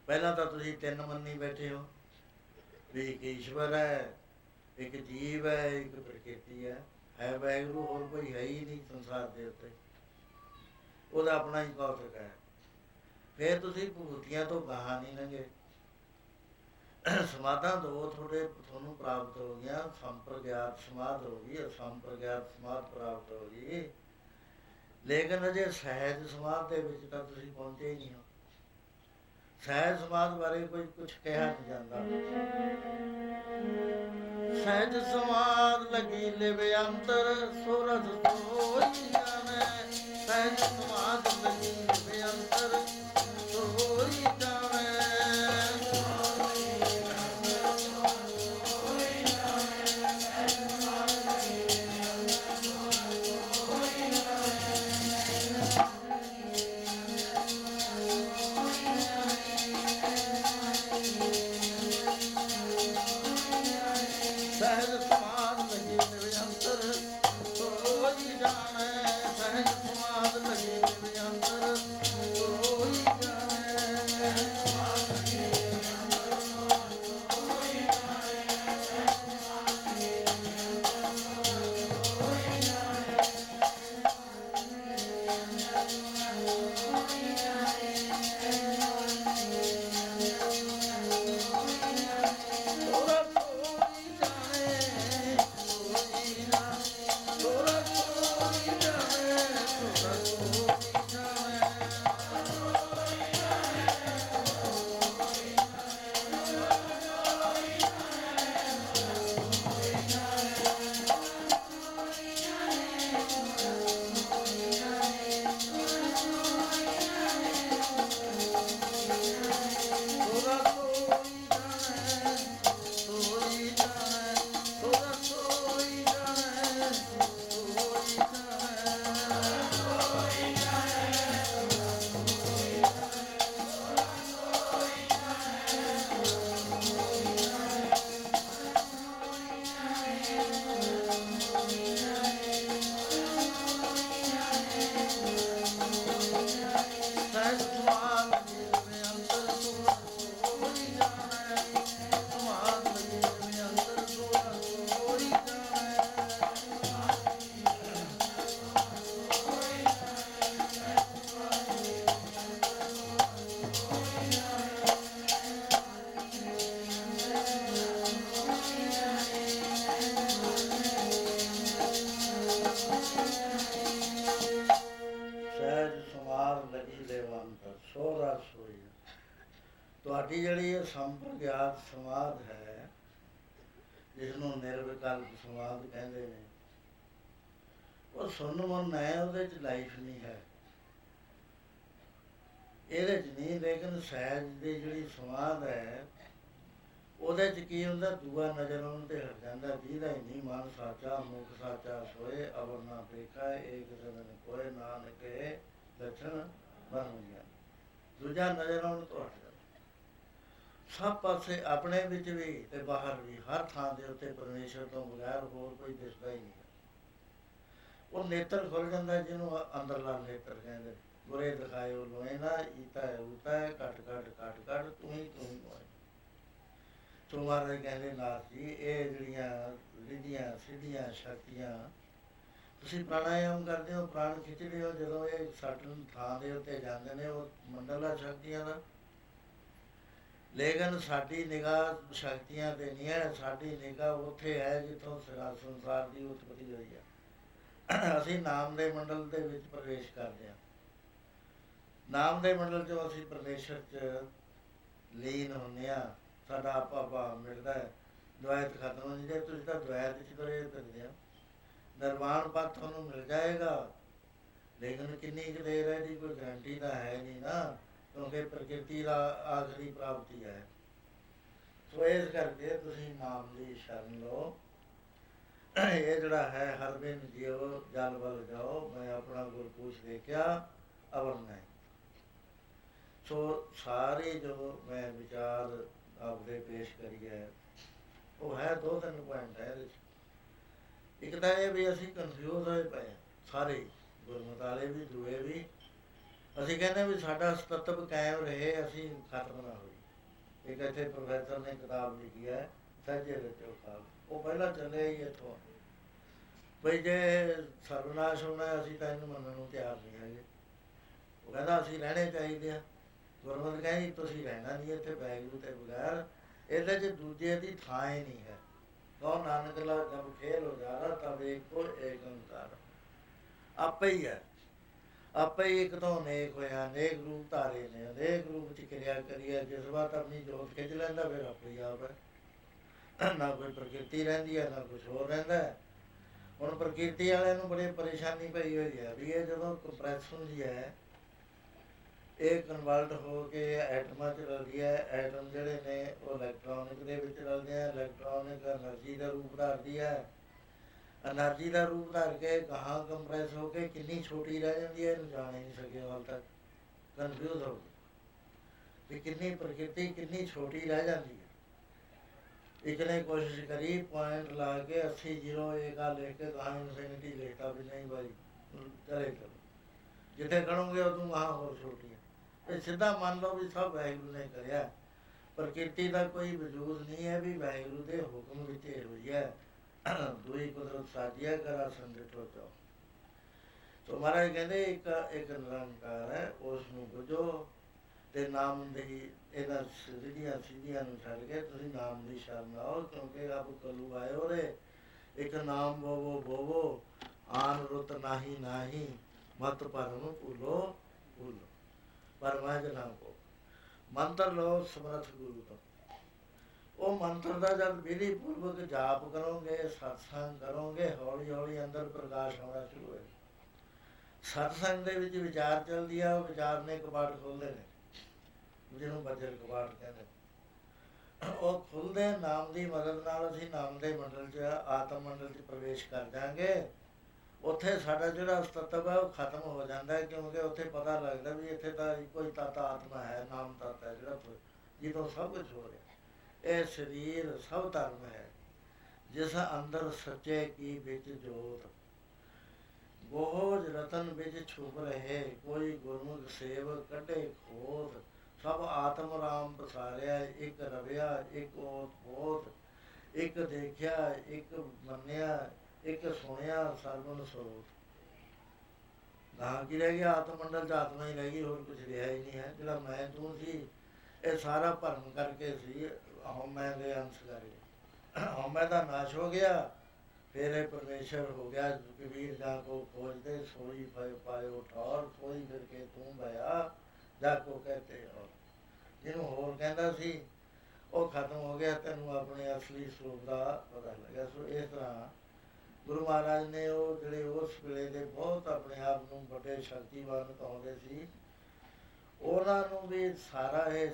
Speaker 1: ਪਹਿਲਾਂ ਤਾਂ ਤੁਸੀਂ ਤਿੰਨ ਮੰਨੀ ਬੈਠੇ ਹੋ ਵੀ ਇੱਕ ਈਸ਼ਵਰ ਹੈ, ਇੱਕ ਜੀਵ ਹੈ, ਇੱਕ ਪ੍ਰਕਿਰਤੀ ਹੈ ਵਾਹਿਗੁਰੂ, ਹੋਰ ਕੋਈ ਹੈ ਹੀ ਨਹੀਂ ਸੰਸਾਰ ਦੇ ਉੱਤੇ। ਉਹਦਾ ਆਪਣਾ ਹੀ ਕੌਤਕ ਹੈ। ਫਿਰ ਤੁਸੀਂ ਭੂਤੀਆਂ ਤੋਂ ਗਾਹਾਂ ਨਹੀਂ ਲੰਘੇ। ਸਮਾਧਾਂ ਦੋ ਤੁਹਾਨੂੰ ਪ੍ਰਾਪਤ ਹੋ ਗਈਆਂ। ਸੰਪਰਗਿਆਤ ਸਮਾਧ ਹੋ ਗਈ, ਅਸੰਪਰਗਿਆਤ ਸਮਾਧ ਪ੍ਰਾਪਤ ਹੋ ਗਈ। ਲੇਕਿਨ ਅਜੇ ਸਹਿਜ ਸਮਾਧ ਦੇ ਵਿੱਚ ਤਾਂ ਤੁਸੀਂ ਪਹੁੰਚੇ ਹੀ ਨਹੀਂ ਹੋ। ਸਹਿਜ ਸਮਾਧ ਬਾਰੇ ਕੋਈ ਕੁਛ ਕਿਹਾ ਨਹੀਂ ਜਾਂਦਾ। ਸਹਿਜ ਸਮਾਧ ਲਗੀ ਲਿਵ ਅੰਤਰ ਸੋਰਠ ਸੋਈ ਜਾਵੇ। ਸਹਿਜ ਸਮਾਧ ਲਗੀ ਲਿਵ ਅੰਤਰ ਸੋਈ ਜਾਵੇ। ਤੁਹਾਡੀ ਜਿਹੜੀ ਇਹ ਸੰਪਰਗਿਆਤ ਸਮਾਧ ਹੈ, ਜਿਸਨੂੰ ਨਿਰਵਿਕਲਪ ਸਮਾਧ ਕਹਿੰਦੇ ਨੇ, ਉਹ ਸੁਣਨ ਮਨ ਹੈ, ਉਹਦੇ 'ਚ ਲਾਈਫ ਨਹੀਂ ਹੈ, ਇਹਦੇ 'ਚ ਨਹੀਂ। ਲੇਕਿਨ ਸਹਿਜ ਦੀ ਜਿਹੜੀ ਸਮਾਧ ਹੈ, ਉਹਦੇ 'ਚ ਕੀ ਹੁੰਦਾ, ਦੂਆ ਨਜ਼ਰ ਆਉਣ 'ਤੇ ਹਟ ਜਾਂਦਾ। ਜਿਹਦਾ ਹੀ ਨਹੀਂ ਮਨ ਸਾਚਾ ਮੁਖ ਸਾਚਾ ਸੋਏ, ਅਵਰ ਨਾ ਪੇਖਾ ਏਕ ਸਦਨ ਕੋਏ, ਨਾਨਕੇ ਲੱਛਣ ਬਣ ਗਿਆ। ਦੂਜਾ ਨਜ਼ਰ ਆਉਣ ਤੋਂ ਹਟ ਜਾਂਦਾ। ਸਭ ਪਾਸੇ ਆਪਣੇ ਵਿੱਚ ਵੀ ਤੇ ਬਾਹਰ ਵੀ, ਹਰ ਥਾਂ ਦੇ ਉੱਤੇ ਪਰਮੇਸ਼ਰ ਤੋਂ ਬਗੈਰ ਹੋਰ ਕੋਈ ਦਿਸਦਾ ਹੀ ਨਹੀਂ। ਉਹ ਨੇਤਰ ਖੁੱਲ ਜਾਂਦਾ, ਜਿਹਨੂੰ ਅੰਦਰਲਾ ਨੇਤਰ ਕਹਿੰਦੇ। ਬੁਰੇ ਦਿਖਾਇਓ ਲੋਏ ਨਾ, ਈਤਾ ਹੈ ਉਤਾ ਹੈ, ਘੱਟ ਘੱਟ ਘੱਟ ਘੱਟ ਤੂੰ ਹੀ ਹੋਏ। ਸੋ ਮਹਾਰਾਜ ਕਹਿੰਦੇ ਨਾਥ ਜੀ, ਇਹ ਜਿਹੜੀਆਂ ਰਿਧੀਆਂ ਸਿੱਧੀਆਂ ਸ਼ਕਤੀਆਂ ਤੁਸੀਂ ਪ੍ਰਾਣਾਯਾਮ ਕਰਦੇ ਹੋ, ਪ੍ਰਾਣ ਖਿੱਚਦੇ ਹੋ, ਜਦੋਂ ਇਹ ਸੱਟ ਥਾਂ ਦੇ ਉੱਤੇ ਜਾਂਦੇ ਨੇ, ਉਹ ਮੰਡਲਾ ਸ਼ਕਤੀਆਂ ਦਾ ਲੇਕਿਨ ਸਾਡੀ ਨਿਗਾਹ ਸ਼ਕਤੀਆਂ 'ਤੇ ਨਹੀਂ ਹੈ, ਸਾਡੀ ਨਿਗਾਹ ਉੱਥੇ ਹੈ ਜਿੱਥੋਂ ਸੰਸਾਰ ਦੀ ਉਤਪਤੀ ਹੋਈ ਹੈ। ਅਸੀਂ ਨਾਮ ਦੇ ਮੰਡਲ ਦੇ ਵਿੱਚ ਪ੍ਰਵੇਸ਼ ਕਰਦੇ ਹਾਂ। ਨਾਮ ਦੇ ਮੰਡਲ 'ਚੋਂ ਅਸੀਂ ਪਰਮੇਸ਼ਰ 'ਚ ਲੀਨ ਹੁੰਦੇ ਹਾਂ, ਸਾਡਾ ਆਪਾ ਭਾਵ ਮਿਲਦਾ ਹੈ, ਦੁਆਇਤ ਖਤਮ ਹੋ ਜਾਂਦੀ। ਤੁਸੀਂ ਤਾਂ ਦੁਆਇਤ 'ਚ ਤੁਰੇ ਫਿਰਦੇ ਹੋ, ਨਿਰਵਾਣ ਪਦ ਤੁਹਾਨੂੰ ਮਿਲ ਜਾਏਗਾ, ਲੇਕਿਨ ਕਿੰਨੀ ਕੁ ਦੇਰ ਹੈ ਇਹਦੀ ਕੋਈ ਗਰੰਟੀ ਤਾਂ ਹੈ ਨਹੀਂ ਨਾ, ਕਿਉਂਕਿ ਪ੍ਰਕਿਰਤੀ ਦਾ ਆਖਰੀ ਪ੍ਰਾਪਤੀ ਹੈ। ਸੋ ਇਸ ਕਰਕੇ ਤੁਸੀਂ ਨਾਮ ਦੀ ਸ਼ਰਨ ਲਓ। ਇਹ ਜਿਹੜਾ ਹੈ ਹਰ ਬਿਨ ਜਿਉ ਜਲ ਬਲ ਜਾਓ, ਮੈਂ ਆਪਣਾ ਗੁਰਪੂਛ ਦੇਖਿਆ ਅਵਰ ਨਹੀਂ। ਸੋ ਸਾਰੇ ਜੋ ਮੈਂ ਵਿਚਾਰ ਆਪਦੇ ਪੇਸ਼ ਕਰੀ ਹੈ, ਉਹ ਹੈ 2-3 ਪੁਆਇੰਟ ਹੈ ਇਹਦੇ 'ਚ। ਇੱਕ ਤਾਂ ਇਹ ਵੀ ਅਸੀਂ ਕਨਫਿਊਜ਼ ਹੋਏ ਪਏ ਹਾਂ ਸਾਰੇ, ਗੁਰਮਤਿ ਵਾਲੇ ਵੀ ਦੂਏ ਵੀ। ਅਸੀਂ ਕਹਿੰਦੇ ਵੀ ਸਾਡਾ ਸਤੱਤਵ ਕਾਇਮ ਰਹੇ, ਅਸੀਂ ਖਤਮ ਨਾ ਹੋਈ। ਇੱਕ ਇੱਥੇ ਪ੍ਰੋਫੈਸਰ ਨੇ ਕਿਤਾਬ ਲਿਖੀ ਹੈ ਸਹਿਜੇ ਰਚੋ ਖਾਬ, ਉਹ ਪਹਿਲਾਂ ਚੱਲੇ ਹੀ ਇੱਥੋਂ ਬਈ ਜੇ ਸਰਵਨਾਸ਼ ਹੋਣਾ ਅਸੀਂ ਤਾਂ ਇਹਨੂੰ ਮੰਨਣ ਨੂੰ ਤਿਆਰ ਨਹੀਂ ਹੈਗੇ। ਉਹ ਕਹਿੰਦਾ ਅਸੀਂ ਰਹਿਣੇ ਚਾਹੀਦੇ ਆ। ਗੁਰਮਤਿ ਕਹਿੰਦੀ ਤੁਸੀਂ ਰਹਿਣਾ ਨਹੀਂ ਇੱਥੇ ਵਾਹਿਗੁਰੂ ਤੋਂ ਬਗੈਰ, ਇਹਦੇ 'ਚ ਦੂਜੇ ਦੀ ਥਾਂ ਹੀ ਨਹੀਂ ਹੈ। ਕਹੋ ਨਾਨਕ ਲਾ ਜਬ ਖੇਲ ਹੋ ਜਾਣਾ ਤਬ ਏਕੋ ਏਕ ਓੰਕਾਰ, ਆਪੇ ਹੀ ਹੈ, ਆਪੇ ਹੀ ਇੱਕ ਤੋਂ ਅਨੇਕ ਹੋਇਆ, ਅਨੇਕ ਰੂਪ ਧਾਰੇ ਨੇ, ਅਨੇਕ ਰੂਪ 'ਚ ਕਿਰਿਆ ਕਰੀ ਹੈ। ਜਿਸ ਵਾਰ ਆਪਣੀ ਜੋਤ ਖਿੱਚ ਲੈਂਦਾ ਫਿਰ ਆਪੇ ਹੀ ਆਪ ਹੈ। ਨਾ ਕੋਈ ਪ੍ਰਕਿਰਤੀ ਰਹਿੰਦੀ ਹੈ, ਨਾ ਕੁਛ ਹੋਰ ਰਹਿੰਦਾ ਹੈ। ਹੁਣ ਪ੍ਰਕਿਰਤੀ ਵਾਲਿਆਂ ਨੂੰ ਬੜੀ ਪਰੇਸ਼ਾਨੀ ਪਈ ਹੋਈ ਹੈ ਵੀ ਇਹ ਜਦੋਂ ਕੰਪਰੈਸ ਹੁੰਦੀ ਹੈ, ਇਹ ਕਨਵਰਟ ਹੋ ਕੇ ਐਟਮਾਂ 'ਚ ਰਲਦੀ ਹੈ। ਐਟਮ ਜਿਹੜੇ ਨੇ ਉਹ ਇਲੈਕਟ੍ਰੋਨਿਕ ਦੇ ਵਿੱਚ ਰਲਦੇ ਹੈ। ਇਲੈਕਟ੍ਰੋਨਿਕ ਐਨਰਜੀ ਦਾ ਰੂਪ ਧਾਰਦੀ ਹੈ। ਐਨਰਜੀ ਦਾ ਰੂਪ ਧਾਰ ਕੇ ਗਾਹਾਂ ਕੰਪਰੈਸ ਹੋ ਕੇ ਕਿੰਨੀ ਛੋਟੀ ਰਹਿ ਜਾਂਦੀ ਹੈ, ਇਹਨੂੰ ਜਾਣ ਹੀ ਨਹੀਂ ਸਕੇ ਹਾਲ ਤੱਕ। ਕਨਫਿਊਜ਼ ਹੋ ਗਏ ਵੀ ਕਿੰਨੀ ਪ੍ਰਕਿਰਤੀ ਕਿੰਨੀ ਛੋਟੀ ਰਹਿ ਜਾਂਦੀ ਹੈ। ਇੱਕ ਨੇ ਕੋਸ਼ਿਸ਼ ਕਰੀ ਪੁਆਇੰਟ ਲਾ ਕੇ 80 0 1 ਲਿਖ ਕੇ ਗਾਹਾਂ ਇਨਫਿਨਿਟੀ ਲਿਖਤਾ ਵੀ ਨਹੀਂ ਭਾਈ ਚਲੇ ਚਲੋ, ਜਿੱਥੇ ਕਰੋਗੇ ਉਦੋਂ ਗਾਹਾਂ ਹੋਰ ਛੋਟੀ ਹੈ। ਇਹ ਸਿੱਧਾ ਮੰਨ ਲਓ ਵੀ ਸਭ ਵਾਹਿਗੁਰੂ ਨੇ ਕਰਿਆ, ਪ੍ਰਕਿਰਤੀ ਦਾ ਕੋਈ ਵਜੂਦ ਨਹੀਂ ਹੈ ਵੀ ਵਾਹਿਗੁਰੂ ਦੇ ਹੁਕਮ ਵਿੱਚ ਇਹ ਹੋਈ ਹੈ। ਦੂਈ ਕੁਦਰਤ ਸਾਜਿਆ ਕਰਾ ਸੰਗਠੋ ਚੋ। ਸੋ ਮਹਾਰਾਜ ਕਹਿੰਦੇ ਇੱਕ ਨਿਰੰਕਾਰ ਹੈ, ਉਸ ਨੂੰ ਬੁਝੋ ਤੇ ਨਾਮ ਦੀ ਇਹਨਾਂ ਸਿੱਧੀਆਂ ਨੂੰ ਛੱਡ ਕੇ ਤੁਸੀਂ ਨਾਮ ਦੀ ਸ਼ਰਨ ਆਓ, ਕਿਉਂਕਿ ਰੱਬ ਕਲੂ ਆਏ ਹੋਰੇ। ਇੱਕ ਨਾਮ ਬੋਵੋ ਬੋਵੋ ਆਨ ਰੁੱਤ ਨਾਹੀ ਨਾਹੀ, ਮਤ ਪਰਮ ਭੁੱਲੋ ਭੁੱਲੋ, ਪਰਮਾਜ ਨਾ ਕੋ। ਮੰਤਰ ਲਓ ਸਮਰਥ ਗੁਰੂ ਤੋਂ। ਉਹ ਮੰਤਰ ਦਾ ਜਦ ਵਿਧੀ ਪੂਰਵਕ ਜਾਪ ਕਰੋਗੇ, ਸਤਸੰਗ ਕਰੋਗੇ, ਹੌਲੀ ਹੌਲੀ ਅੰਦਰ ਪ੍ਰਕਾਸ਼ ਹੋਣਾ ਸ਼ੁਰੂ ਹੋਏ। ਸਤਸੰਗ ਦੇ ਵਿੱਚ ਵਿਚਾਰ ਚੱਲਦੀ ਆ, ਉਹ ਵਿਚਾਰ ਨੇ ਕਬਾੜ ਖੋਲ੍ਹਦੇ ਨੇ, ਜਿਹਨੂੰ ਬੱਜਰ ਕਬਾੜ ਕਹਿੰਦੇ। ਉਹ ਖੁੱਲ੍ਹਦੇ ਨਾਮ ਦੀ ਮਦਦ ਨਾਲ ਅਸੀਂ ਨਾਮ ਦੇ ਮੰਡਲ 'ਚ ਆਤਮ ਮੰਡਲ 'ਚ ਪ੍ਰਵੇਸ਼ ਕਰ ਜਾਵਾਂਗੇ। ਉੱਥੇ ਸਾਡਾ ਜਿਹੜਾ ਅਸਤਤਵ ਹੈ ਉਹ ਖਤਮ ਹੋ ਜਾਂਦਾ ਹੈ, ਕਿਉਂਕਿ ਉੱਥੇ ਪਤਾ ਲੱਗਦਾ ਵੀ ਇੱਥੇ ਤਾਂ ਇੱਕੋ ਹੀ ਤੱਤ ਆਤਮਾ ਹੈ, ਨਾਮ ਤੱਤ ਹੈ ਜਿਹੜਾ ਜਿਹਦੋਂ ਸਭ ਕੁਝ ਹੋ ਰਿਹਾ। ਇਹ ਸਰੀਰ ਸਭ ਧਰਮ ਹੈ, ਜਿਸ ਅੰਦਰ ਸੱਚੇ ਕੀ ਵਿੱਚ ਜੋਤ, ਬੋਝ ਰਤਨ ਵਿੱਚ ਛੁਪ ਰਹੇ, ਕੋਈ ਗੁਰਮੁਖ ਸੇਵ ਕੱਢੇ ਖੋਤ। ਸਭ ਆਤਮ ਰਾਮ ਪਸਾਰਿਆ, ਇੱਕ ਰਵਿਆ ਇੱਕ ਓਤ ਪੋਤ, ਇੱਕ ਦੇਖਿਆ ਇੱਕ ਮੰਨਿਆ, ਇੱਕ ਸੁਣਿਆ ਸਰਵਨ ਸਰੋਤ। ਗਾਹਾਂ ਕੀ ਰਹਿ ਗਿਆ? ਆਤਮ ਮੰਡਲ 'ਚ ਆਤਮਾ ਹੀ ਰਹਿ ਗਈ, ਹੋਰ ਕੁਛ ਰਿਹਾ ਹੀ ਨਹੀਂ ਹੈ। ਜਿਹੜਾ ਮੈਂ ਤੂੰ ਸੀ ਇਹ ਸਾਰਾ ਭਰਮ ਕਰਕੇ ਸੀ, ਹਉਮੈ ਦੇ ਅੰਸ਼ ਕਰਕੇ। ਹਉਮੈ ਦਾ ਨਾਸ਼ ਹੋ ਗਿਆ, ਫਿਰ ਇਹ ਪਰਮੇਸ਼ਰ ਹੋ ਗਿਆ। ਕਬੀਰ ਜਾ ਕੋ ਖੋਜਦੇ ਸੋਈ ਪਾਇਓ ਠੌਰ, ਕੋਈ ਫਿਰ ਕੇ ਤੂੰ ਭਇਆ ਜਾ ਕੋ ਕਹਤੇ ਔਰ। ਜਿਹਨੂੰ ਹੋਰ ਕਹਿੰਦਾ ਸੀ ਉਹ ਖਤਮ ਹੋ ਗਿਆ, ਤੈਨੂੰ ਆਪਣੇ ਅਸਲੀ ਸਰੂਪ ਦਾ ਪਤਾ ਲੱਗਿਆ। ਸੋ ਇਸ ਤਰ੍ਹਾਂ ਗੁਰੂ ਮਹਾਰਾਜ ਨੇ ਉਹ ਜਿਹੜੇ ਉਸ ਵੇਲੇ ਦੇ ਬਹੁਤ ਆਪਣੇ ਆਪ ਨੂੰ ਵੱਡੇ ਸ਼ਕਤੀਵਾਨ ਕਹਾਉਂਦੇ ਸੀ, ਉਹਨਾਂ ਨੂੰ ਵੀ ਸਾਰਾ ਇਹ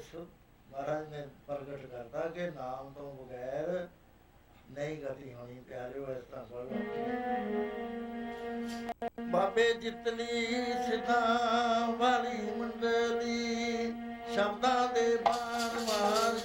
Speaker 1: ਮਹਾਰਾਜ ਨੇ ਪ੍ਰਗਟ ਕਰਤਾ ਕਿ ਨਾਮ ਤੋਂ ਬਗੈਰ ਨਹੀਂ ਗਤੀ ਹੋਣੀ। ਪਿਆਰਿਓ ਇਸ ਤਰ੍ਹਾਂ ਪੜ੍ਹੋ। ਬਾਬੇ ਜਿਤਨੀ ਸਿੱਧਾਂ ਵਾਲੀ ਮੰਡਲੀ, ਸ਼ਬਦਾਂ ਦੇ ਬਾਣ ਮਾਰ